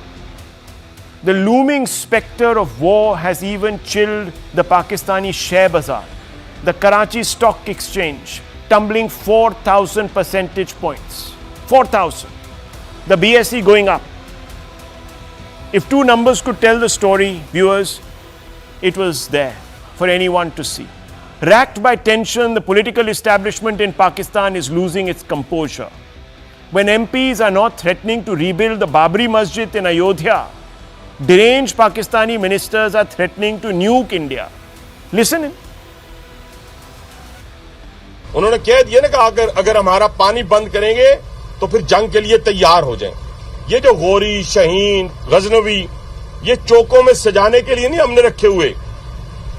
The looming spectre of war has even chilled the Pakistani share bazaar. The Karachi Stock Exchange tumbling 4,000 percentage points. 4,000. The BSE going up. If 2 numbers could tell the story, viewers, it was there for anyone to see. Racked by tension, the political establishment in Pakistan is losing its composure. When MPs are not threatening to rebuild the Babri Masjid in Ayodhya, deranged Pakistani ministers are threatening to nuke India. Listen in. उन्होंने कह दिया ना कि अगर हमारा पानी बंद करेंगे तो फिर जंग के लिए तैयार हो जाएं। ये जो गोरी, शहीन, गजनवी, ये चौकों में सजाने के लिए नहीं हमने रखे हुए,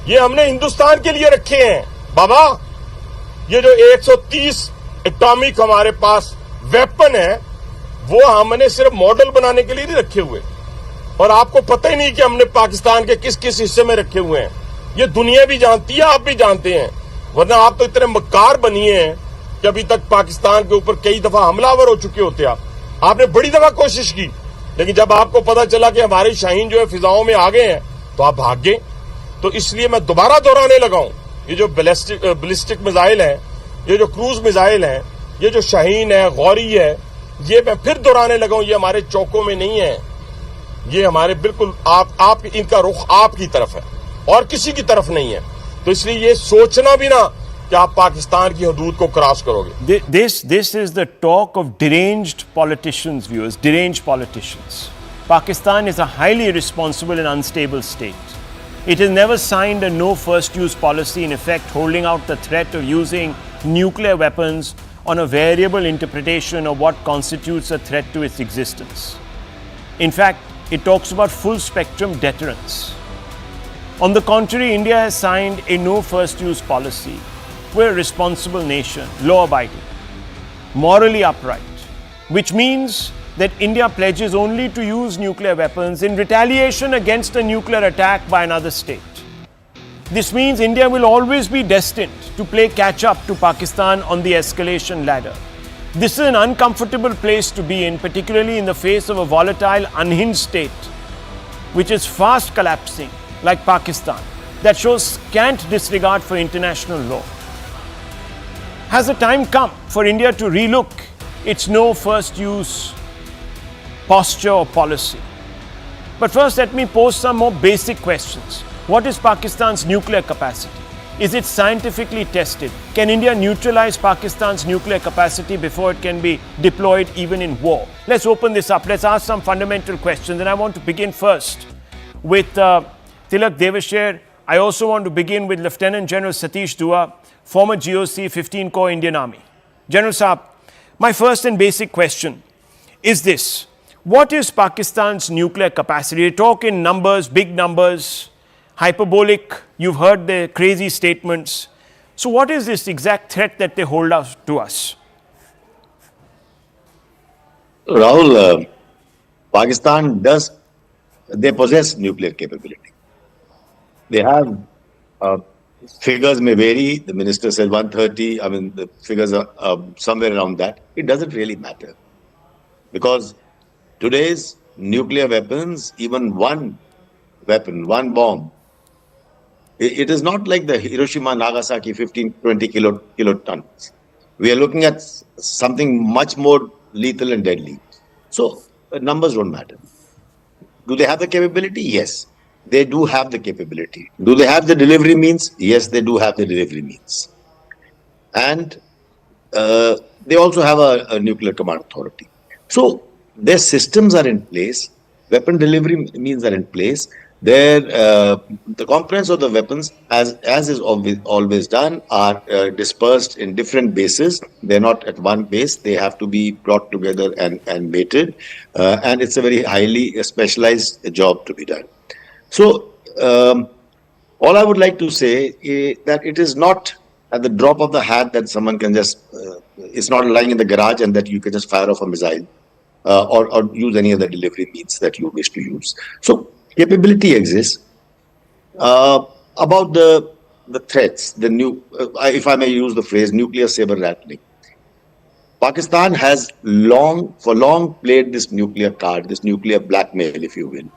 ये हमने हिंदुस्तान के लिए रखे हैं। बाबा, ये जो 130 एटॉमिक हमारे पास वेपन है, वो हमने सिर्फ मॉडल बनाने के लिए नहीं रखे हुए। और आपको पता ही नहीं कि हमने पाकिस्तान के किस किस हिस्से में रखे हुए हैं। ये दुनिया भी जानती है, आप भी जानते हैं, वरना आप तो इतने मक्कार बनिए हैं कि अभी तक पाकिस्तान के ऊपर कई दफा हमलावर हो चुके होते आप। आपने बड़ी दफा कोशिश की, लेकिन जब आपको पता चला कि हमारे शाहीन जो है फिजाओं में आ गए हैं, तो आप भाग गए। तो इसलिए मैं दोबारा दोहराने लगा हूं, ये जो बैलिस्टिक मिसाइल हैं, ये जो क्रूज मिसाइल हैं, ये जो शाहीन है, गौरी है, ये मैं फिर दोहराने लगा हूं, ये हमारे चौकों में नहीं है, ये हमारे बिल्कुल आप इनका रुख आपकी तरफ है और किसी की तरफ नहीं है। तो इसलिए ये सोचना भी ना कि आप पाकिस्तान की हदूद को क्रॉस करोगे। This is the talk of deranged politicians, viewers, deranged politicians. Pakistan is a highly irresponsible and unstable state. It has never signed a no first use policy, in effect holding out the threat of using nuclear weapons on a variable interpretation of what constitutes a threat to its existence. In fact, it talks about full spectrum deterrence. On the contrary, India has signed a no first use policy. We're a responsible nation, law abiding, morally upright, which means that India pledges only to use nuclear weapons in retaliation against a nuclear attack by another state. This means India will always be destined to play catch up to Pakistan on the escalation ladder. This is an uncomfortable place to be in, particularly in the face of a volatile, unhinged state, which is fast collapsing, like Pakistan, that shows scant disregard for international law. Has the time come for India to relook its no first use posture or policy? But first, let me pose some more basic questions. What is Pakistan's nuclear capacity? Is it scientifically tested? Can India neutralize Pakistan's nuclear capacity before it can be deployed even in war? Let's open this up. Let's ask some fundamental questions. And I want to begin first with Tilak Devasher. I also want to begin with Lieutenant General Satish Dua, former GOC 15 Corps Indian Army. General Saab, my first and basic question is this. What is Pakistan's nuclear capacity? They talk in numbers, big numbers, hyperbolic. You've heard the crazy statements. So what is this exact threat that they hold out to us? Rahul, Pakistan they possess nuclear capability. They have, figures may vary. The minister said 130. I mean, the figures are somewhere around that. It doesn't really matter. Because today's nuclear weapons, even one weapon, one bomb, it is not like the Hiroshima, Nagasaki 15, 20 kilotons. We are looking at something much more lethal and deadly. So numbers don't matter. Do they have the capability? Yes, they do have the capability. Do they have the delivery means? Yes, they do have the delivery means. And they also have a nuclear command authority. So their systems are in place. Weapon delivery means are in place. The components of the weapons, as is always done, are dispersed in different bases. They're not at one base. They have to be brought together and mated. And it's a very highly specialized job to be done. So, all I would like to say is that it is not at the drop of the hat that someone can just, it's not lying in the garage and that you can just fire off a missile or use any other delivery means that you wish to use. So, capability exists. About the threats, the new, if I may use the phrase, nuclear saber rattling. Pakistan has long played this nuclear card, this nuclear blackmail, if you will.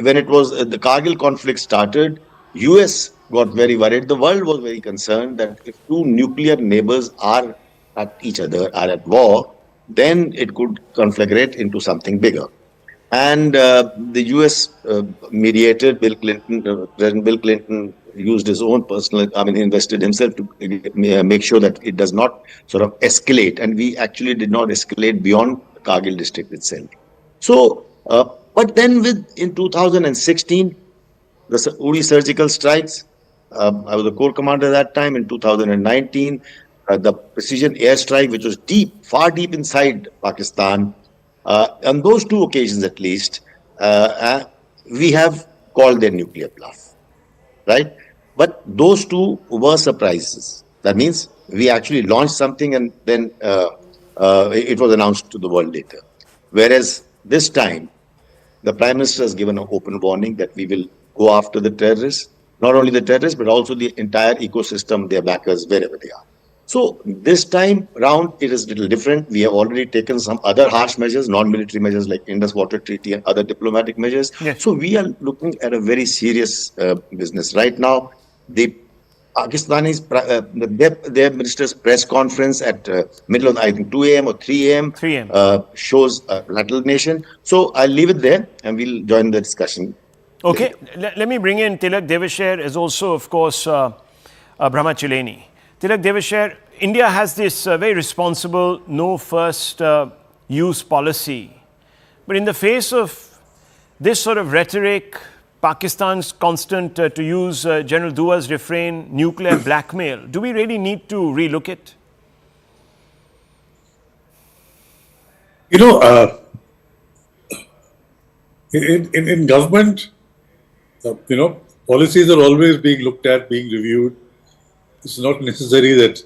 When it was the Kargil conflict started, US got very worried. The world was very concerned that if two nuclear neighbors are at each other, are at war, then it could conflagrate into something bigger. And the US mediator, President Bill Clinton, used his own invested himself to make sure that it does not sort of escalate. And we actually did not escalate beyond the Kargil district itself. So, but then in 2016, the Uri surgical strikes, I was the corps commander at that time. In 2019, the precision airstrike, which was far deep inside Pakistan. On those two occasions at least, we have called their nuclear bluff, right? But those two were surprises. That means we actually launched something and then it was announced to the world later. Whereas this time, the Prime Minister has given an open warning that we will go after the terrorists, not only the terrorists, but also the entire ecosystem, their backers, wherever they are. So this time round, it is a little different. We have already taken some other harsh measures, non-military measures like Indus Water Treaty and other diplomatic measures. Yes. So we are looking at a very serious business. Right now, the Pakistanis, their minister's press conference at middle of, I think, 2 a.m. or 3 a.m. Shows rattled nation. So I'll leave it there and we'll join the discussion. Okay, let me bring in Tilak Devasher as also, of course, Brahma Chileni. Tilak Devasher, India has this very responsible no first use policy. But in the face of this sort of rhetoric, Pakistan's constant, to use General Dua's refrain, nuclear blackmail, do we really need to relook it? You know, in government, policies are always being looked at, being reviewed. It's not necessary that,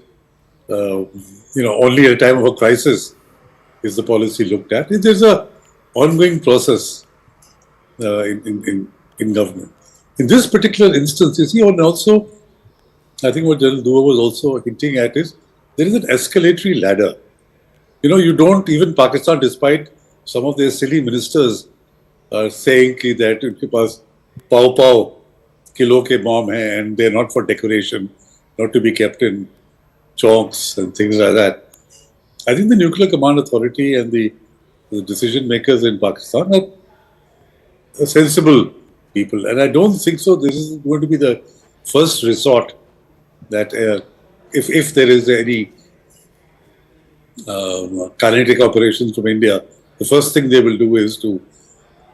only at a time of a crisis is the policy looked at. There's an ongoing process in government. In this particular instance, you see, and also, I think what General Dua was also hinting at is, there is an escalatory ladder. You don't, even Pakistan, despite some of their silly ministers are saying that unke paas pav kilo ke bomb hai and they're not for decoration, not to be kept in chonks and things like that. I think the Nuclear Command Authority and the decision makers in Pakistan are sensible people. And I don't think so. This is going to be the first resort that if there is any kinetic operations from India, the first thing they will do is to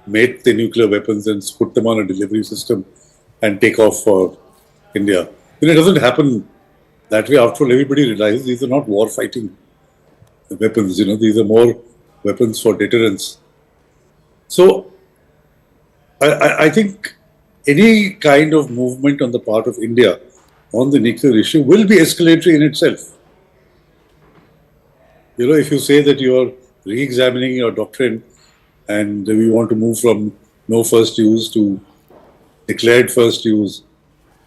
make the nuclear weapons and put them on a delivery system and take off for India. It doesn't happen that way. After all, everybody realizes these are not war fighting weapons. These are more weapons for deterrence. So I think any kind of movement on the part of India on the nuclear issue will be escalatory in itself. If you say that you are re-examining your doctrine and we want to move from no first use to declared first use,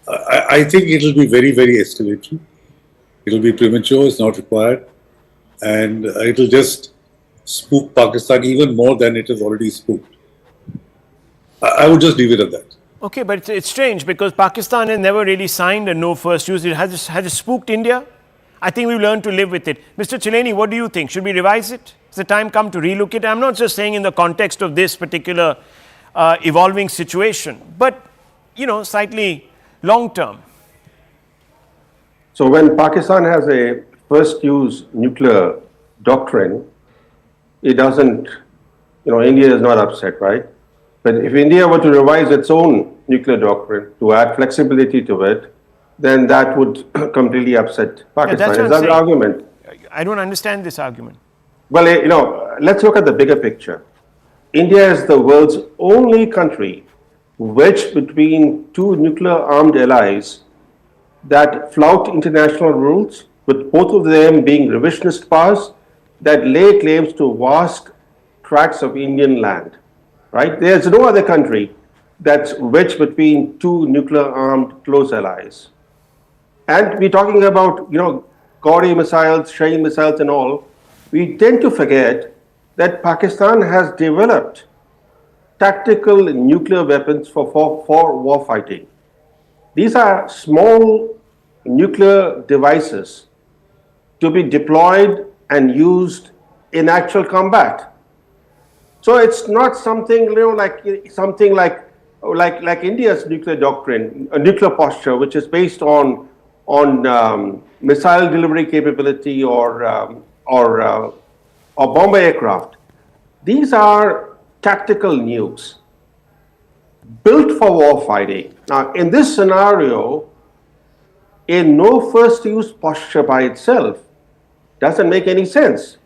I think it will be very, very escalatory. It will be premature, it's not required. And it will just spook Pakistan even more than it has already spooked. I would just leave it at that. Okay, but it's strange because Pakistan has never really signed a no first use. Has it spooked India? I think we've learned to live with it. Mr. Chileni, what do you think? Should we revise it? Has the time come to relook it? I'm not just saying in the context of this particular evolving situation, but, slightly long term. So when Pakistan has a first use nuclear doctrine, it doesn't, India is not upset, right? But if India were to revise its own nuclear doctrine to add flexibility to it, then that would completely upset Pakistan. Is that the argument? I don't understand this argument. Well, let's look at the bigger picture. India is the world's only country wedged between two nuclear-armed allies that flout international rules, with both of them being revisionist powers that lay claims to vast tracts of Indian land. Right? There's no other country that's wedged between two nuclear-armed close allies. And we're talking about, Gauri missiles, Shaheen missiles and all. We tend to forget that Pakistan has developed tactical nuclear weapons for war fighting. These are small nuclear devices to be deployed and used in actual combat. So it's not something, like India's nuclear doctrine, a nuclear posture, which is based on missile delivery capability or bomber aircraft. These are tactical nukes built for war fighting. Now, in this scenario, a no first use posture by itself doesn't make any sense,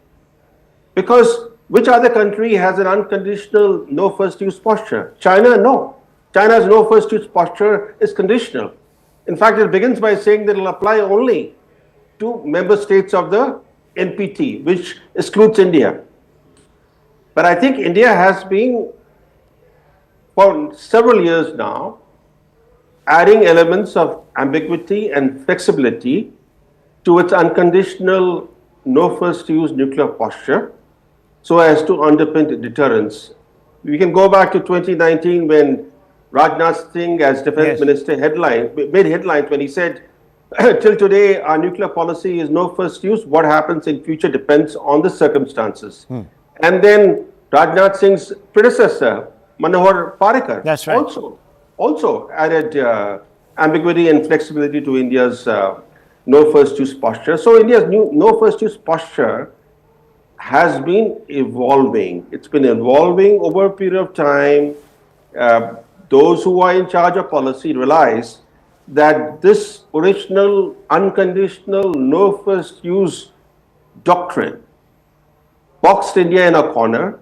because which other country has an unconditional no first use posture? China, no. China's no first use posture is conditional. In fact, it begins by saying that it will apply only to member states of the NPT, which excludes India. But I think India has been, for several years now, adding elements of ambiguity and flexibility to its unconditional no first use nuclear posture, so as to underpin deterrence. We can go back to 2019 when Rajnath Singh, as defense minister, made headlines when he said, till today, our nuclear policy is no first use. What happens in future depends on the circumstances. And then Rajnath Singh's predecessor, Manohar Parrikar, that's right, also added ambiguity and flexibility to India's no first use posture. So India's no first use posture has been evolving. It's been evolving over a period of time. Those who are in charge of policy realize that this original unconditional no first use doctrine boxed India in a corner.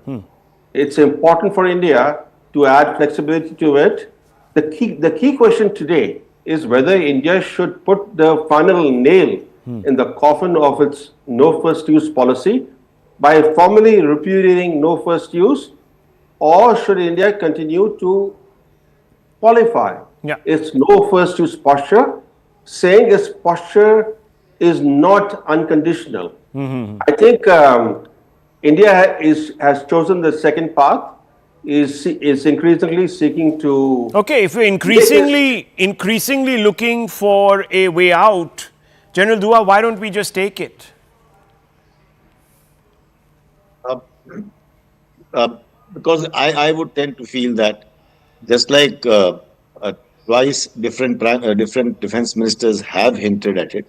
It's important for India to add flexibility to it. The key question today is whether India should put the final nail in the coffin of its no first use policy by formally repudiating no first use, or should India continue to qualify its no first use posture, saying its posture is not unconditional. I think India has chosen the second path, is increasingly seeking to... Okay, if we're increasingly looking for a way out, General Dua, why don't we just take it? Because I would tend to feel that just like twice different defense ministers have hinted at it,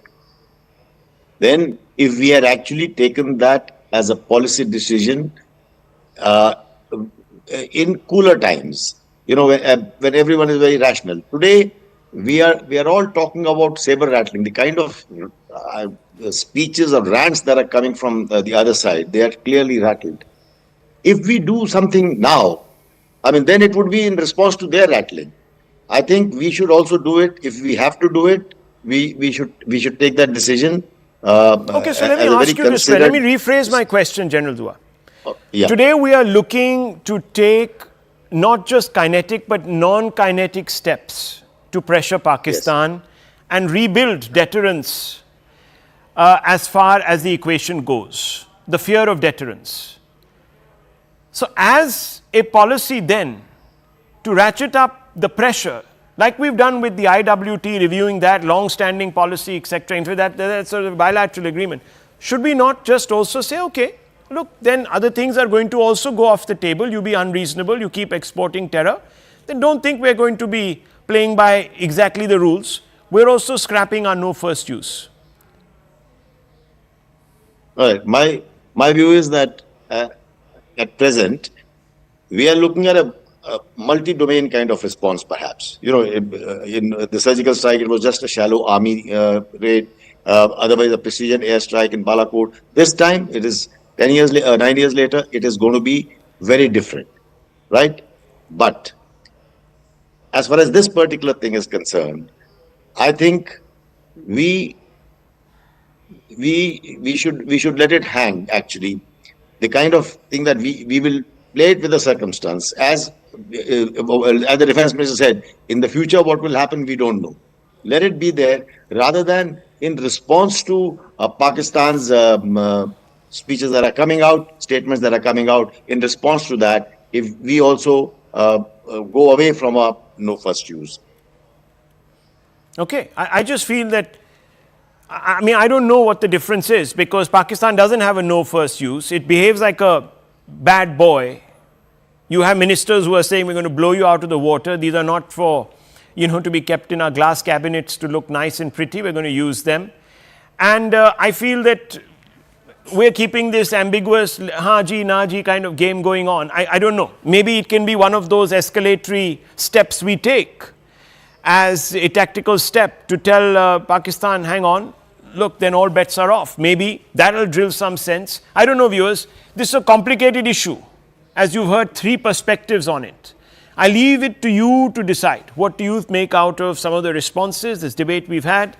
then if we had actually taken that as a policy decision in cooler times, when everyone is very rational. Today, we are all talking about saber rattling, the kind of speeches or rants that are coming from the other side. They are clearly rattled. If we do something now, then it would be in response to their rattling. I think we should also do it. If we have to do it, we should take that decision. Okay, so let me ask you this way. Let me rephrase my question, General Dua. Today we are looking to take not just kinetic but non-kinetic steps to pressure Pakistan and rebuild deterrence as far as the equation goes, the fear of deterrence. So as a policy then to ratchet up the pressure, like we've done with the IWT, reviewing that long-standing policy, etc., into that sort of bilateral agreement, should we not just also say, okay, look, then other things are going to also go off the table, you be unreasonable, you keep exporting terror, then don't think we're going to be playing by exactly the rules, we're also scrapping our no first use. All right. My view is that at present, we are looking at a multi-domain kind of response, perhaps. In the surgical strike, it was just a shallow army raid. Otherwise, a precision airstrike in Balakot. This time, it is 9 years later, it is going to be very different. right? But as far as this particular thing is concerned, I think we should let it hang, actually. The kind of thing that we will play it with the circumstance. As the defense minister said, in the future what will happen, we don't know. Let it be there, rather than in response to Pakistan's speeches that are coming out, statements that are coming out. In response to that, if we also go away from a no first use. Okay, I just feel that, I mean, I don't know what the difference is, because Pakistan doesn't have a no first use. It behaves like a bad boy. You have ministers who are saying, we're going to blow you out of the water. These are not for, to be kept in our glass cabinets to look nice and pretty. We're going to use them. And I feel that we're keeping this ambiguous haji, naji kind of game going on. I don't know. Maybe it can be one of those escalatory steps we take as a tactical step to tell Pakistan, hang on, look, then all bets are off. Maybe that'll drill some sense. I don't know, viewers. This is a complicated issue. As you've heard, 3 perspectives on it. I leave it to you to decide. What do you make out of some of the responses, this debate we've had?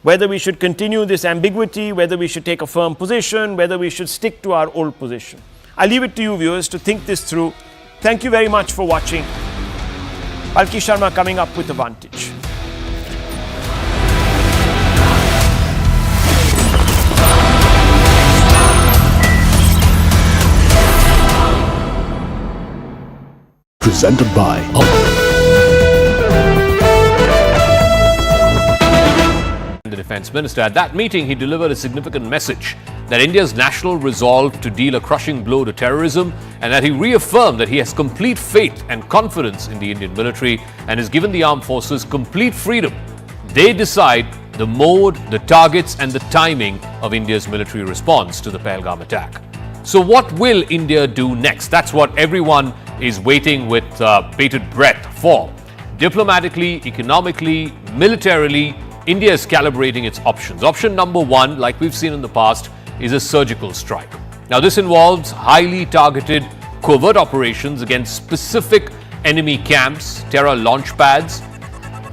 Whether we should continue this ambiguity, whether we should take a firm position, whether we should stick to our old position. I leave it to you, viewers, to think this through. Thank you very much for watching. Palki Sharma coming up with Advantage. Presented by the Defence Minister. At that meeting, he delivered a significant message that India's national resolve to deal a crushing blow to terrorism, and that he reaffirmed that he has complete faith and confidence in the Indian military and has given the armed forces complete freedom. They decide the mode, the targets and the timing of India's military response to the Pahalgam attack. So what will India do next? That's what everyone is waiting with bated breath for. Diplomatically, economically, militarily, India is calibrating its options. Option number 1, like we've seen in the past, is a surgical strike. Now, this involves highly targeted covert operations against specific enemy camps, terror launch pads.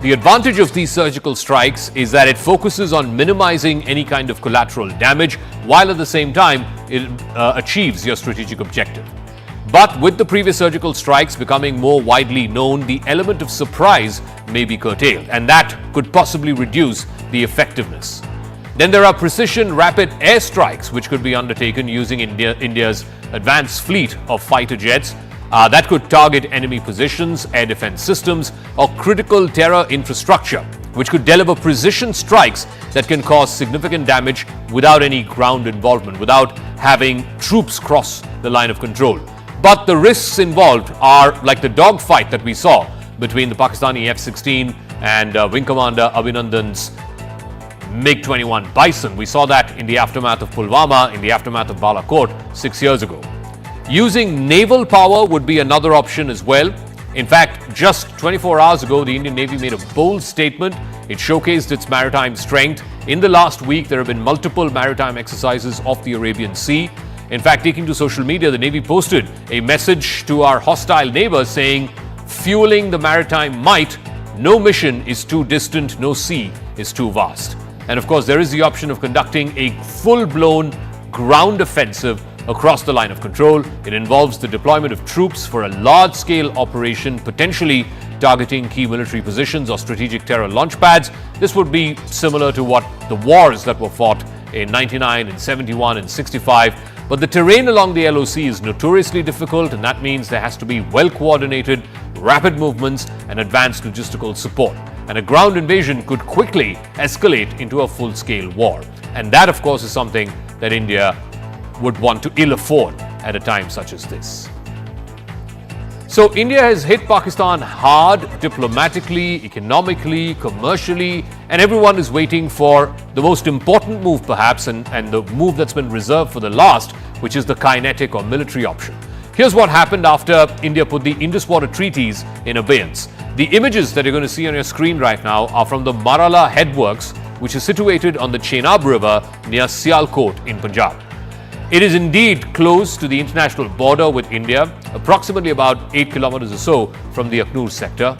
The advantage of these surgical strikes is that it focuses on minimizing any kind of collateral damage, while at the same time it achieves your strategic objective. But with the previous surgical strikes becoming more widely known, the element of surprise may be curtailed, and that could possibly reduce the effectiveness. Then there are precision rapid airstrikes which could be undertaken using India's advanced fleet of fighter jets that could target enemy positions, air defense systems, or critical terror infrastructure, which could deliver precision strikes that can cause significant damage without any ground involvement, without having troops cross the line of control. But the risks involved are like the dogfight that we saw between the Pakistani F-16 and Wing Commander Abhinandan's MiG-21 Bison. We saw that in the aftermath of Pulwama, in the aftermath of Balakot 6 years ago. Using naval power would be another option as well. In fact, just 24 hours ago, the Indian Navy made a bold statement. It showcased its maritime strength. In the last week, there have been multiple maritime exercises off the Arabian Sea. In fact, taking to social media, the Navy posted a message to our hostile neighbors saying, fueling the maritime might, no mission is too distant, no sea is too vast. And of course, there is the option of conducting a full-blown ground offensive across the line of control. It involves the deployment of troops for a large-scale operation, potentially targeting key military positions or strategic terror launch pads. This would be similar to what the wars that were fought in 99 and 71 and 65. But the terrain along the LOC is notoriously difficult, and that means there has to be well-coordinated, rapid movements and advanced logistical support. And a ground invasion could quickly escalate into a full-scale war. And that, of course, is something that India would want to ill afford at a time such as this. So India has hit Pakistan hard diplomatically, economically, commercially, and everyone is waiting for the most important move perhaps, and the move that's been reserved for the last, which is the kinetic or military option. Here's what happened after India put the Indus Water Treaties in abeyance. The images that you're going to see on your screen right now are from the Marala Headworks, which is situated on the Chenab River near Sialkot in Punjab. It is indeed close to the international border with India, approximately about 8 kilometers or so from the Akhnur sector.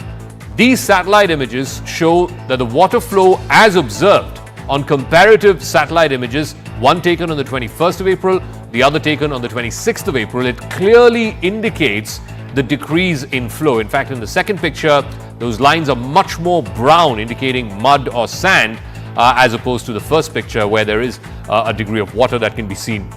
These satellite images show that the water flow as observed on comparative satellite images, one taken on the 21st of April, the other taken on the 26th of April, it clearly indicates the decrease in flow. In fact, in the second picture, those lines are much more brown, indicating mud or sand, as opposed to the first picture where there is a degree of water that can be seen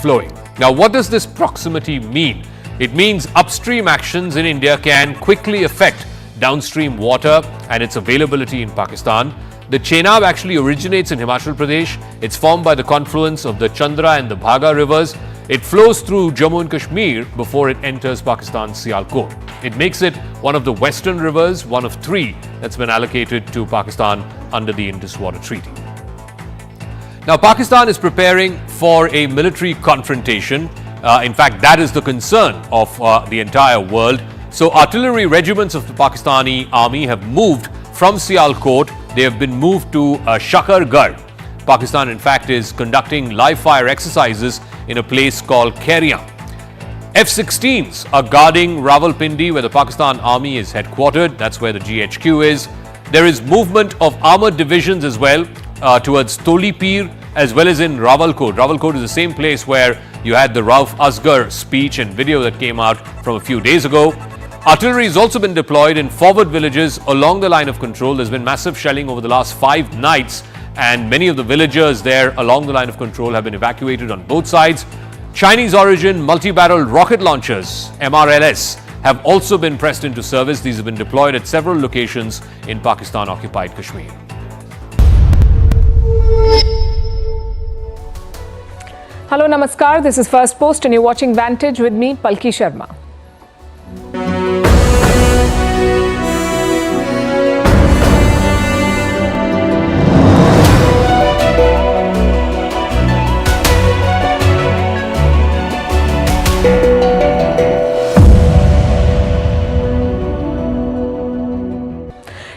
flowing. Now, what does this proximity mean? It means upstream actions in India can quickly affect downstream water and its availability in Pakistan. The Chenab actually originates in Himachal Pradesh. It's formed by the confluence of the Chandra and the Bhaga rivers. It flows through Jammu and Kashmir before it enters Pakistan's Sialkot. It makes it one of the western rivers, one of three that's been allocated to Pakistan under the Indus Water Treaty. Now, Pakistan is preparing for a military confrontation. In fact, that is the concern of the entire world. So, artillery regiments of the Pakistani army have moved from Sialkot. They have been moved to Shakargarh. Pakistan, in fact, is conducting live fire exercises in a place called Kairian. F-16s are guarding Rawalpindi, where the Pakistan army is headquartered. That's where the GHQ is. There is movement of armored divisions as well towards Tolipir, as well as in Rawalkot. Rawalkot is the same place where you had the Rauf Asgar speech and video that came out from a few days ago. Artillery has also been deployed in forward villages along the line of control. There's been massive shelling over the last 5 nights, and many of the villagers there along the line of control have been evacuated on both sides. Chinese origin multi-barrel rocket launchers, MRLS, have also been pressed into service. These have been deployed at several locations in Pakistan-occupied Kashmir. Hello, Namaskar. This is First Post and you're watching Vantage with me, Palki Sharma.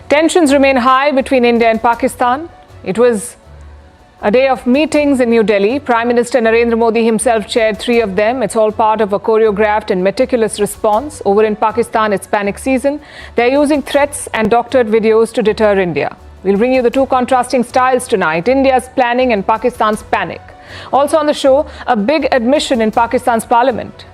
Tensions remain high between India and Pakistan. It was a day of meetings in New Delhi. Prime Minister Narendra Modi himself chaired 3 of them. It's all part of a choreographed and meticulous response. Over in Pakistan, it's panic season. They're using threats and doctored videos to deter India. We'll bring you the 2 contrasting styles tonight, India's planning and Pakistan's panic. Also on the show, a big admission in Pakistan's parliament.